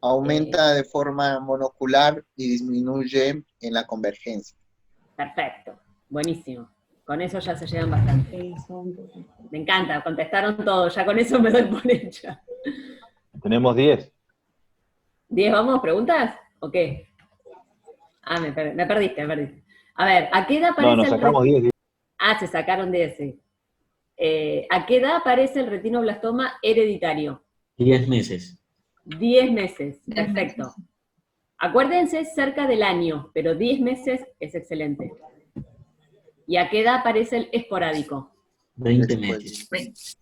Aumenta de forma monocular y disminuye en la convergencia. Perfecto. Buenísimo. Con eso ya se llegan bastante. Me encanta, contestaron todo, ya con eso me doy por hecha. Tenemos 10. ¿10 vamos? ¿Preguntas? ¿O qué? Me perdiste. A ver, ¿a qué edad aparece Nos sacamos 10. se sacaron 10, sí. ¿A qué edad aparece el retinoblastoma hereditario? 10 meses. 10 meses, perfecto. Acuérdense cerca del año, pero 10 meses es excelente. ¿Y a qué edad aparece el esporádico? 20 Después. meses.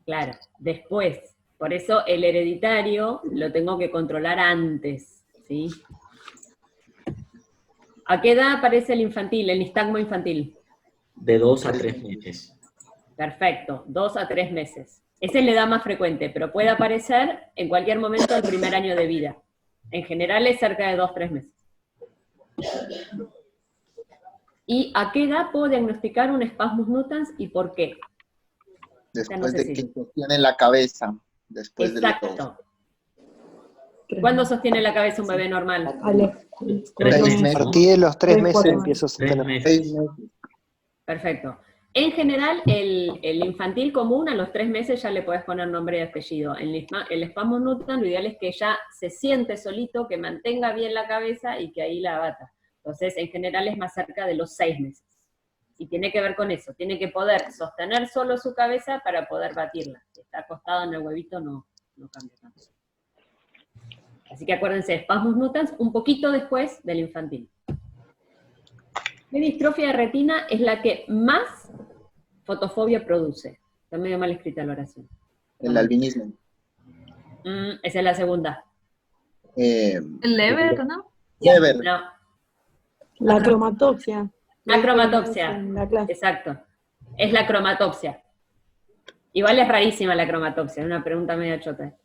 Claro, después. Por eso el hereditario lo tengo que controlar antes, ¿sí? ¿A qué edad aparece el infantil, el nistagmo infantil? De 2 a 3 meses. Perfecto, 2 a 3 meses. Ese es la edad más frecuente, pero puede aparecer en cualquier momento del primer año de vida. En general es cerca de 2 a 3 meses. ¿Y a qué edad puedo diagnosticar un spasmus nutans y por qué? Después de que sostiene la cabeza. Después de Exacto. ¿Cuándo sostiene la cabeza un bebé normal? A partir de los 3 meses empiezo a sostener. 6 meses. Perfecto. En general, el infantil común a los 3 meses ya le podés poner nombre y apellido. El spasmus nutans, lo ideal es que ya se siente solito, que mantenga bien la cabeza y que ahí la bata. Entonces, en general es más cerca de los 6 meses. Y tiene que ver con eso, tiene que poder sostener solo su cabeza para poder batirla. Si está acostado en el huevito no cambia tanto. Así que acuérdense, spasmus nutans un poquito después del infantil. La distrofia de retina es la que más fotofobia produce. Está medio mal escrita la oración. El albinismo. Esa es la segunda. El Leber, ¿no? Leber. No, La cromatopsia. la cromatopsia. En la clase. Exacto. Es la cromatopsia. Igual es rarísima la cromatopsia, es una pregunta media chota.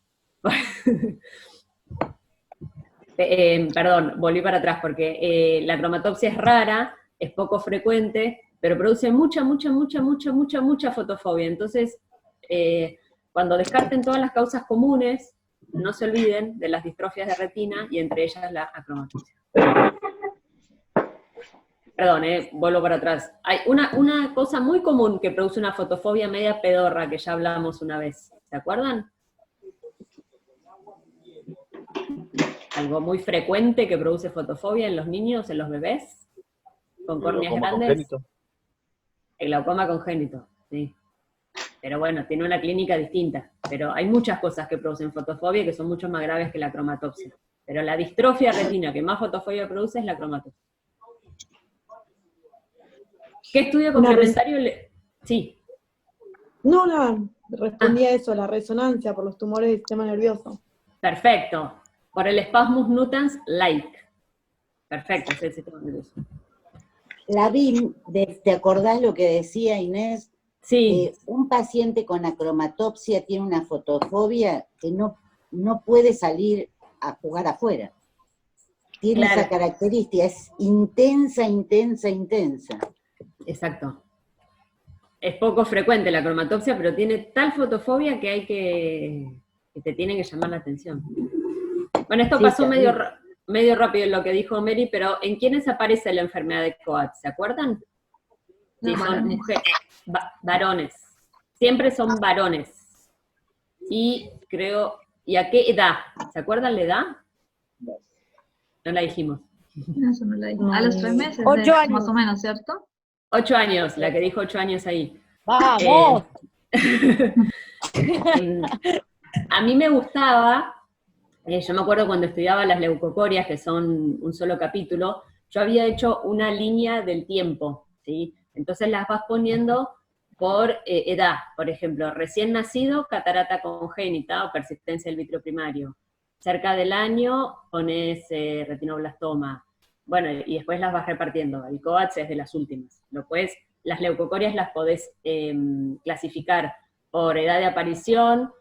Perdón, volví para atrás, porque la cromatopsia es rara, es poco frecuente, pero produce mucha fotofobia. Entonces, cuando descarten todas las causas comunes, no se olviden de las distrofias de retina, y entre ellas la acromatopsia. Perdón, vuelvo para atrás. Hay una cosa muy común que produce una fotofobia media pedorra, que ya hablamos una vez. ¿Se acuerdan? Algo muy frecuente que produce fotofobia en los niños, en los bebés, con córneas grandes. Congénito. El glaucoma congénito, sí. Pero bueno, tiene una clínica distinta. Pero hay muchas cosas que producen fotofobia que son mucho más graves que la cromatopsia. Pero la distrofia retina que más fotofobia produce es la cromatopsia. ¿Qué estudio complementario le...? Sí. No, nada, respondí a eso, la resonancia por los tumores del sistema nervioso. Perfecto. Por el spasmus nutans, like. Perfecto, es el sistema nervioso. La BIM, ¿te acordás lo que decía Inés? Sí. Un paciente con acromatopsia tiene una fotofobia que no puede salir a jugar afuera. Tiene esa característica, es intensa, intensa, intensa. Exacto. Es poco frecuente la cromatopsia, pero tiene tal fotofobia que te tiene que llamar la atención. Bueno, esto pasó medio rápido en lo que dijo Mary, pero ¿en quiénes aparece la enfermedad de Coats? ¿Se acuerdan? Sí, son mujeres, varones. Siempre son varones. Y creo, ¿y a qué edad? ¿Se acuerdan la edad? No la dijimos. Eso no la dijimos. A los 3 meses, 8 años. más o menos, ¿cierto? 8 años, la que dijo 8 años ahí. ¡Vamos! A mí me gustaba, yo me acuerdo cuando estudiaba las leucocorias, que son un solo capítulo, yo había hecho una línea del tiempo, ¿sí? Entonces las vas poniendo por edad, por ejemplo, recién nacido, catarata congénita o persistencia del vitrio primario. Cerca del año pones retinoblastoma. Bueno, y después las vas repartiendo. El Coats es de las últimas. Las leucocorias las podés clasificar por edad de aparición,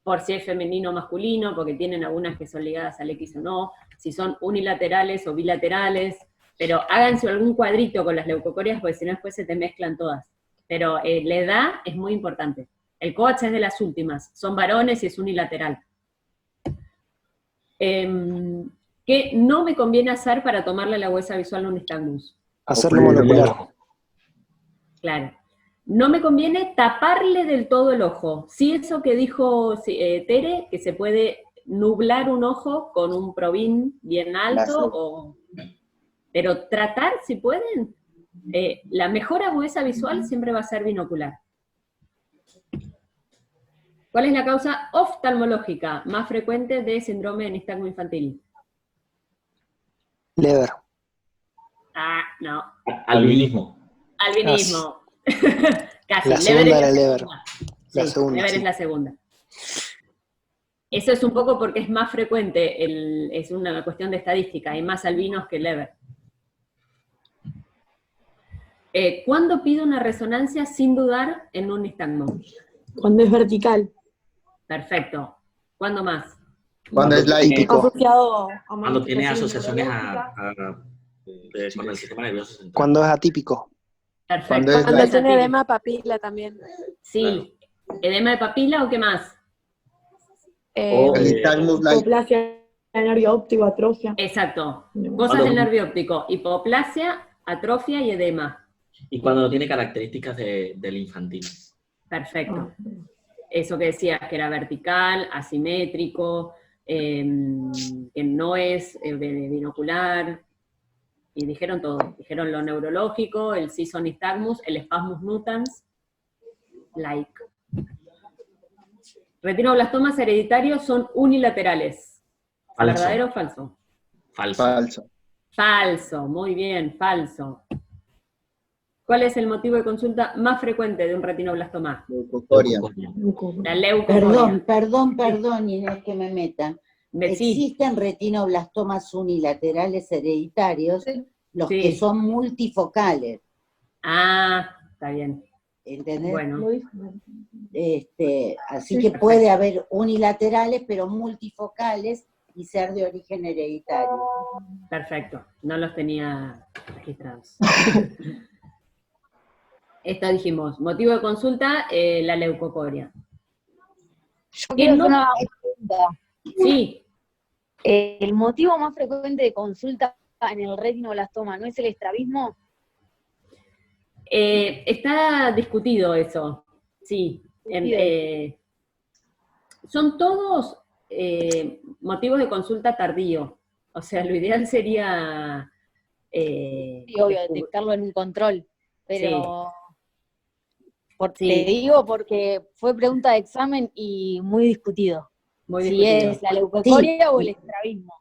por si es femenino o masculino, porque tienen algunas que son ligadas al X o no, si son unilaterales o bilaterales, pero háganse algún cuadrito con las leucocorias, porque si no después se te mezclan todas. Pero la edad es muy importante. El Coats es de las últimas, son varones y es unilateral. ¿Qué no me conviene hacer para tomarle la huesa visual a un nystagmus? Hacerlo monocular. Claro. No me conviene taparle del todo el ojo. Sí, eso que dijo Tere, que se puede nublar un ojo con un Provin bien alto, pero tratar, si pueden, la mejor agudeza visual siempre va a ser binocular. ¿Cuál es la causa oftalmológica más frecuente de síndrome de nistagmo infantil? Leber. Ah, no. Albinismo. Albinismo. Casi. La segunda era Leber. La segunda, Leber es la segunda. Eso es un poco porque es más frecuente, es una cuestión de estadística, hay más albinos que Leber. ¿Cuándo pido una resonancia sin dudar en un nistagmo? Cuando es vertical. Perfecto. ¿Cuándo más? Cuando es laico. Asociado a Cuando tiene asociaciones neurológica. con el sistema nervioso central. Cuando es atípico. Perfecto. Cuando tiene edema papila también. Sí. Claro. ¿Edema de papila o qué más? Hipoplasia del nervio óptico, atrofia. Exacto. Cosas del nervio óptico. Hipoplasia, atrofia y edema. Y cuando no tiene características del infantil. Perfecto. Eso que decías, que era vertical, asimétrico, que no es binocular, y dijeron todo. Dijeron lo neurológico, el nystagmus, el spasmus nutans, like. Retinoblastomas hereditarios son unilaterales. Falso. ¿Verdadero o falso? Falso. Falso, muy bien, falso. ¿Cuál es el motivo de consulta más frecuente de un retinoblastoma? Leucocoria. La leucocoria. Perdón, Inés, que me meta. Existen retinoblastomas unilaterales hereditarios, los que son multifocales. Ah, está bien. ¿Entendés? Bueno. Así que puede haber unilaterales, pero multifocales y ser de origen hereditario. Perfecto, no los tenía registrados. Esto dijimos, motivo de consulta, la leucocoria. Yo quiero hacer una pregunta. Sí. ¿El motivo más frecuente de consulta en el retinoblastoma no es el estrabismo? Está discutido eso, sí. Son todos motivos de consulta tardío. O sea, lo ideal sería... sí, obvio, detectarlo en un control, pero... Sí. Te digo porque fue pregunta de examen y muy discutido. Muy si discutido. Es la leucocoria o el estrabismo.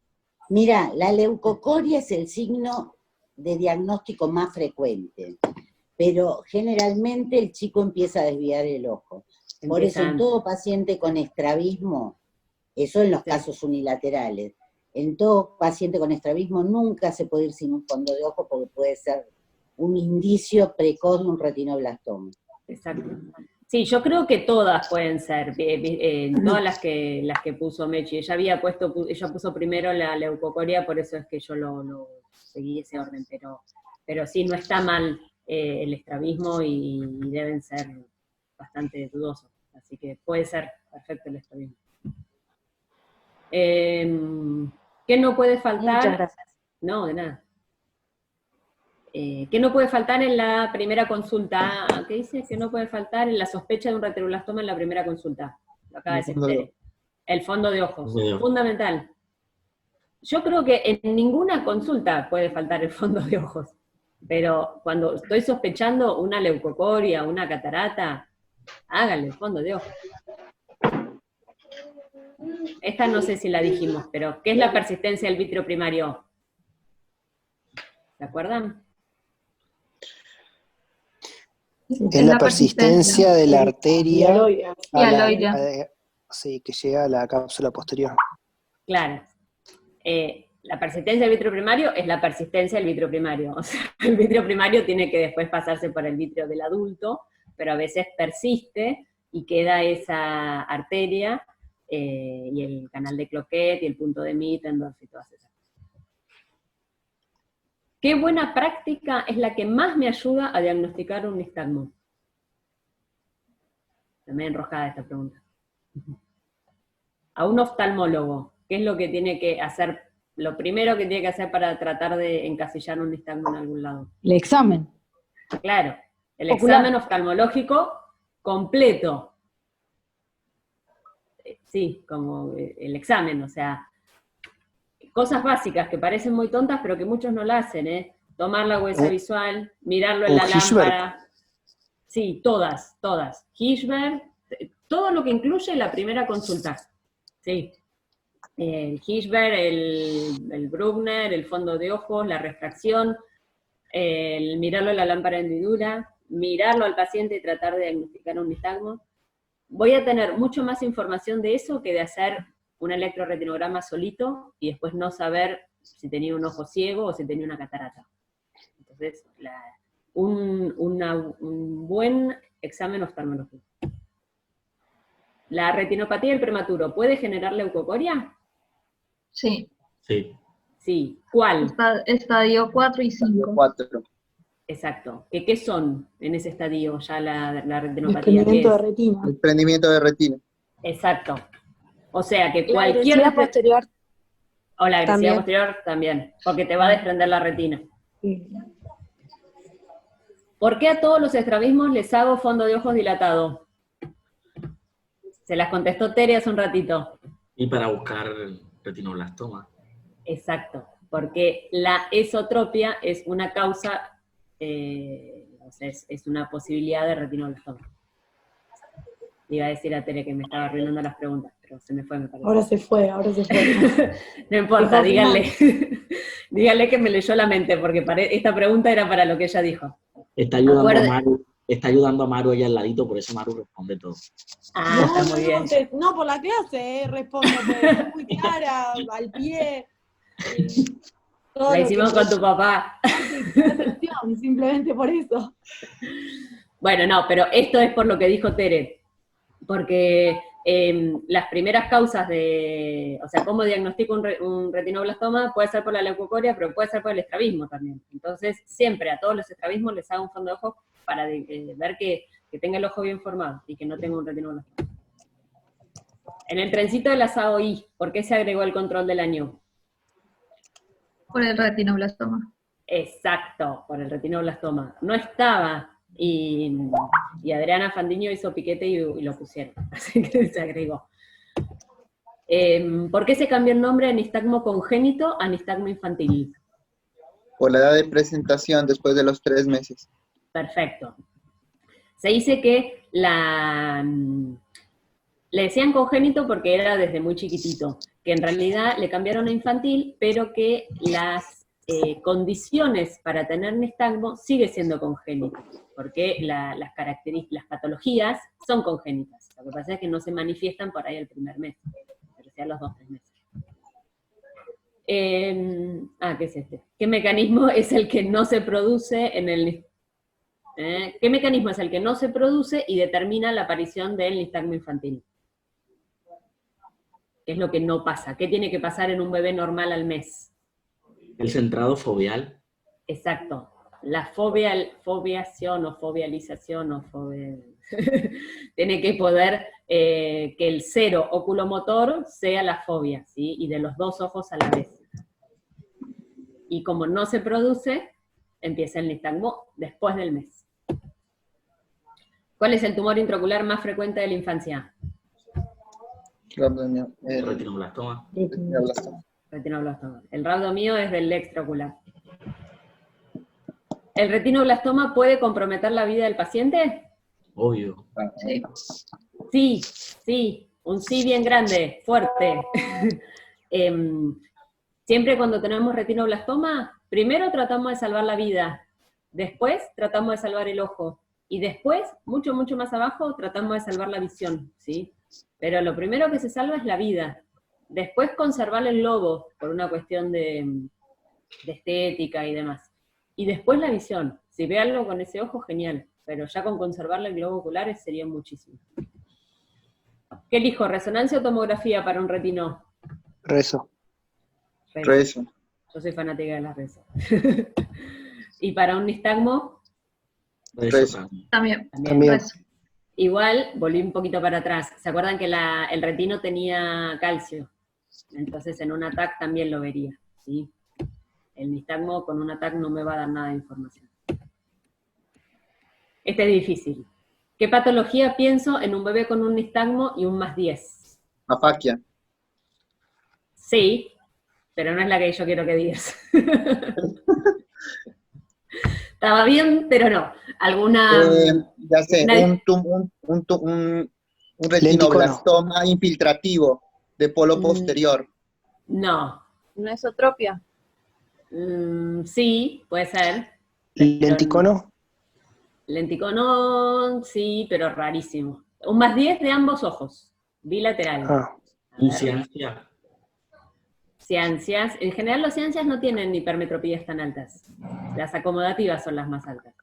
Mira, la leucocoria es el signo de diagnóstico más frecuente. pero generalmente el chico empieza a desviar el ojo. Por eso en todo paciente con estrabismo, eso en los casos unilaterales, en todo paciente con estrabismo nunca se puede ir sin un fondo de ojo porque puede ser un indicio precoz de un retinoblastoma. Exacto. Sí, yo creo que todas pueden ser, todas las que puso Mechi. Ella puso primero la leucocoria, por eso es que yo lo seguí ese orden, pero sí, no está mal el estrabismo y deben ser bastante dudosos, así que puede ser perfecto el estrabismo. ¿Qué no puede faltar? Muchas gracias. No, de nada. ¿Qué no puede faltar en la primera consulta? ¿Qué dice? ¿Qué no puede faltar en la sospecha de un retinoblastoma en la primera consulta? Lo acaba de decir Tere. El fondo de ojos. Fundamental. Yo creo que en ninguna consulta puede faltar el fondo de ojos, pero cuando estoy sospechando una leucocoria, una catarata, hágale el fondo de ojos. Esta no sé si la dijimos, pero ¿qué es la persistencia del vitrio primario? ¿Se acuerdan? Es la persistencia de la arteria hialoidea. Sí, que llega a la cápsula posterior. Claro. La persistencia del vitrio primario es la persistencia del vitrio primario. O sea, el vitrio primario tiene que después pasarse por el vitrio del adulto, pero a veces persiste y queda esa arteria y el canal de Cloquet y el punto de Mittendorf y todas esas cosas. ¿Qué buena práctica es la que más me ayuda a diagnosticar un nistagmo? También enroscada esta pregunta. A un oftalmólogo, ¿qué es lo que tiene que hacer? Lo primero que tiene que hacer para tratar de encasillar un nistagmo en algún lado. El examen. Claro, el Ocular. examen oftalmológico completo. Sí, como el examen, o sea, cosas básicas que parecen muy tontas, pero que muchos no la hacen, ¿eh? Tomar la huesa visual, mirarlo en la lámpara. Sí, todas. Hirschberg, todo lo que incluye la primera consulta. Sí. El Hirschberg, el Bruckner, el fondo de ojos, la refracción, el mirarlo en la lámpara de hendidura, mirarlo al paciente y tratar de diagnosticar un nistagmo. Voy a tener mucho más información de eso que de hacer un electroretinograma solito y después no saber si tenía un ojo ciego o si tenía una catarata. Entonces, un buen examen oftalmológico. ¿La retinopatía del prematuro puede generar leucocoria? Sí. Sí. Sí. ¿Cuál? Estadio 4 y 5. 4. Exacto. ¿Qué son en ese estadio ya la retinopatía? Desprendimiento de retina. El prendimiento de retina. Exacto. O sea que La cualquier... agresividad posterior. O la agresividad También. posterior también, porque te va a desprender la retina. ¿Por qué a todos los estrabismos les hago fondo de ojos dilatado? Se las contestó Tere hace un ratito. Y para buscar retinoblastoma. Exacto, porque la esotropia es una causa, o sea, es una posibilidad de retinoblastoma. Le iba a decir a Tere que me estaba arruinando las preguntas, pero se me fue, me parece. Ahora se fue. No importa, díganle, díganle que me leyó la mente, porque esta pregunta era para lo que ella dijo. Está ayudando a Maru ella al ladito, por eso Maru responde todo. Ah, está muy bien. No, por la clase, respondo, porque es muy clara, al pie. La hicimos con tu papá. Atención, simplemente por eso. Bueno, no, pero esto es por lo que dijo Tere. Porque las primeras causas de, o sea, cómo diagnostico un retinoblastoma puede ser por la leucocoria, pero puede ser por el estrabismo también. Entonces, siempre a todos los estrabismos les hago un fondo de ojo para ver que tenga el ojo bien formado y que no tenga un retinoblastoma. En el trencito de la SAOI, ¿por qué se agregó el control del año? Por el retinoblastoma. Exacto, por el retinoblastoma. No estaba. Y Adriana Fandiño hizo piquete y lo pusieron, así que se agregó. ¿Por qué se cambió el nombre de nistagmo congénito a nistagmo infantil? Por la edad de presentación después de los 3 meses. Perfecto. Se dice que le decían congénito porque era desde muy chiquitito, que en realidad le cambiaron a infantil, pero que las condiciones para tener nistagmo sigue siendo congénito. porque las patologías son congénitas. Lo que pasa es que no se manifiestan por ahí el primer mes, pero sí a los 2-3 meses. ¿Qué es este? ¿Qué mecanismo es el que no se produce en el... ¿Qué mecanismo es el que no se produce y determina la aparición del nistagmo infantil? ¿Qué es lo que no pasa? ¿Qué tiene que pasar en un bebé normal al mes? El centrado foveal. Exacto. La foveación o fovealización o tiene que poder que el cero oculomotor sea la fobia, ¿sí? Y de los 2 ojos a la vez. Y como no se produce, empieza el nistagmo después del mes. ¿Cuál es el tumor intraocular más frecuente de la infancia? Retinoblastoma. Retinoblastoma. El rabdomío es del extraocular. ¿El retinoblastoma puede comprometer la vida del paciente? Obvio. Sí, sí, un sí bien grande, fuerte. Siempre cuando tenemos retinoblastoma, primero tratamos de salvar la vida, después tratamos de salvar el ojo, y después, mucho, mucho más abajo, tratamos de salvar la visión, ¿sí? Pero lo primero que se salva es la vida. Después conservar el lobo, por una cuestión de estética y demás. Y después la visión. Si ve algo con ese ojo, genial. Pero ya con conservarle el globo ocular sería muchísimo. ¿Qué elijo? ¿Resonancia o tomografía para un retino? Rezo. Rezo. Yo soy fanática de las rezos. ¿Y para un nistagmo? Rezo. También. Rezo. Igual, volví un poquito para atrás. ¿Se acuerdan que el retino tenía calcio? Entonces en un ATAC también lo vería, ¿sí? El nistagmo con un ATAC no me va a dar nada de información. Este es difícil. ¿Qué patología pienso en un bebé con un nistagmo y un +10? Afaquia. Sí, pero no es la que yo quiero que digas. Estaba bien, pero no. ¿Alguna...? Ya sé, un retinoblastoma infiltrativo de polo posterior. No. ¿Una esotropia? Sí, puede ser. ¿Lenticono? Lenticono, sí, pero rarísimo. Un +10 de ambos ojos, bilateral. Un ciancia. Ciancias. En general los ciancias no tienen hipermetropías tan altas. Las acomodativas son las más altas.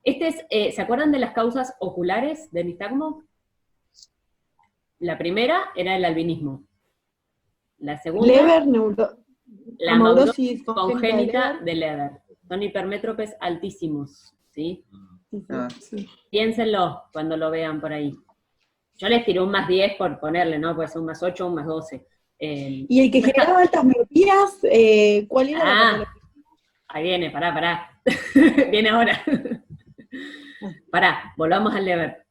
¿Se acuerdan de las causas oculares del nistagmo? La primera era el albinismo. La segunda... Leber, la amaurosis congénita de Leber. Son hipermétropes altísimos, ¿sí? Sí. Piénsenlo cuando lo vean por ahí. Yo les tiré un +10 por ponerle, ¿no? Puede ser un +8, un +12. ¿Y el que generaba altas miopías, cuál era la patología? Ahí viene, pará. Viene ahora. Pará, volvamos al Leber.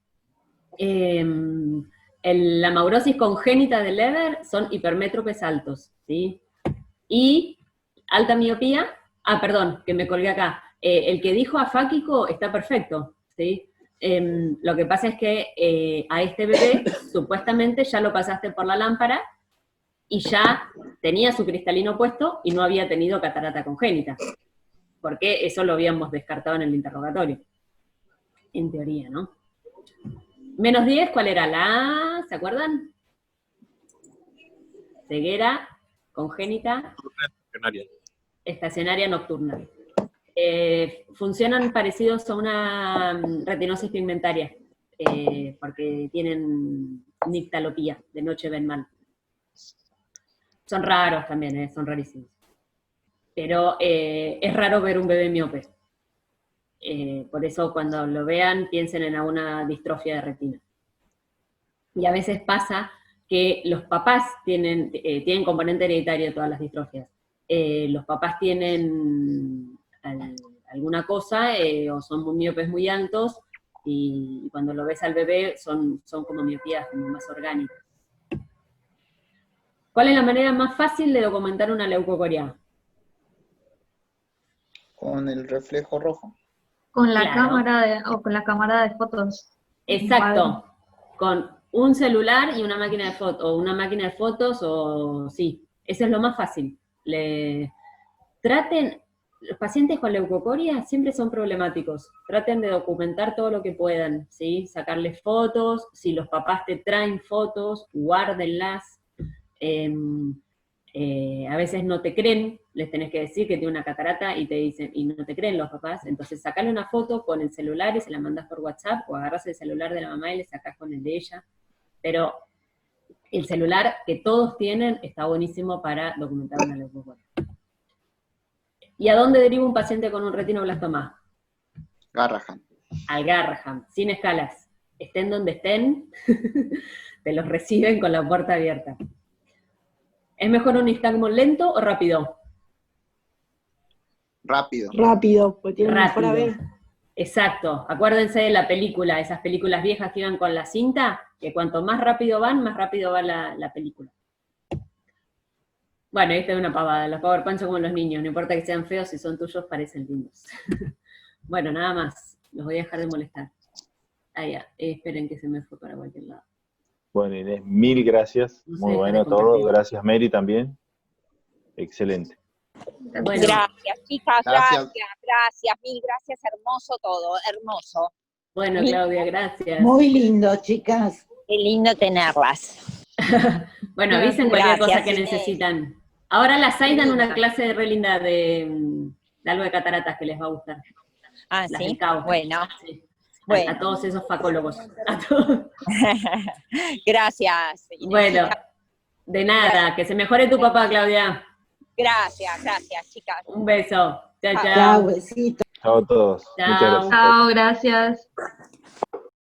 La amaurosis congénita de Leber son hipermétropes altos, ¿sí? Y alta miopía, perdón, que me colgué acá. El que dijo afáquico está perfecto, ¿sí? Lo que pasa es que a este bebé supuestamente ya lo pasaste por la lámpara y ya tenía su cristalino puesto y no había tenido catarata congénita, porque eso lo habíamos descartado en el interrogatorio, en teoría, ¿no? -10, ¿cuál era? La A, ¿se acuerdan? Ceguera congénita estacionaria nocturna. Funcionan parecidos a una retinosis pigmentaria, porque tienen nictalopía, de noche ven mal. Son raros también, son rarísimos. Pero es raro ver un bebé miope. Por eso cuando lo vean, piensen en alguna distrofia de retina. Y a veces pasa que los papás tienen componente hereditario de todas las distrofias. Los papás tienen alguna cosa, o son muy miopes muy altos, y cuando lo ves al bebé son como miopías como más orgánicas. ¿Cuál es la manera más fácil de documentar una leucocoria? Con el reflejo rojo. Con la cámara de fotos. Exacto. Con un celular y una máquina de fotos, o una máquina de fotos, o sí. Eso es lo más fácil. los pacientes con leucocoria siempre son problemáticos. Traten de documentar todo lo que puedan, ¿sí? Sacarles fotos, si los papás te traen fotos, guárdenlas. A veces no te creen, les tenés que decir que tiene una catarata y te dicen, y no te creen los papás, entonces sacale una foto con el celular y se la mandas por WhatsApp, o agarras el celular de la mamá y le sacás con el de ella. Pero el celular que todos tienen está buenísimo para documentar una leucocoria. ¿Y a dónde deriva un paciente con un retinoblastoma? Garrahan. Al Garrahan, sin escalas. Estén donde estén, te los reciben con la puerta abierta. ¿Es mejor un nistagmo lento o rápido? Rápido. Rápido, porque tiene mejor Rápido. AB. Exacto. Acuérdense de la película, esas películas viejas que iban con la cinta, que cuanto más rápido van, más rápido va la película. Bueno, esta es una pavada. Los PowerPoint son como los niños, no importa que sean feos, si son tuyos parecen lindos. Bueno, nada más. Los voy a dejar de molestar. Ah, ya. Esperen que se me fue para cualquier lado. Bueno, Inés, mil gracias. No sé, Muy deja bueno de todo. compartir. Gracias, Mary, también. Excelente. Bueno, Gracias, chicas, Gracias. gracias, mil gracias, hermoso todo, hermoso. bueno, Claudia, gracias. Muy lindo, chicas. Qué lindo tenerlas. Bueno, avisen cualquier cosa que Inés. necesitan. Ahora las hay dan una clase re linda de algo de cataratas que les va a gustar. Ah, Las sí, del CAU. bueno. Sí. Bueno. A todos esos facólogos. A todos. Gracias. Inés. Bueno, de nada, que se mejore tu papá, Claudia. Gracias, chicas. Un beso. Chao, Chao, chao. besito. Chao a todos. Chao. Muchas gracias. Chao, gracias.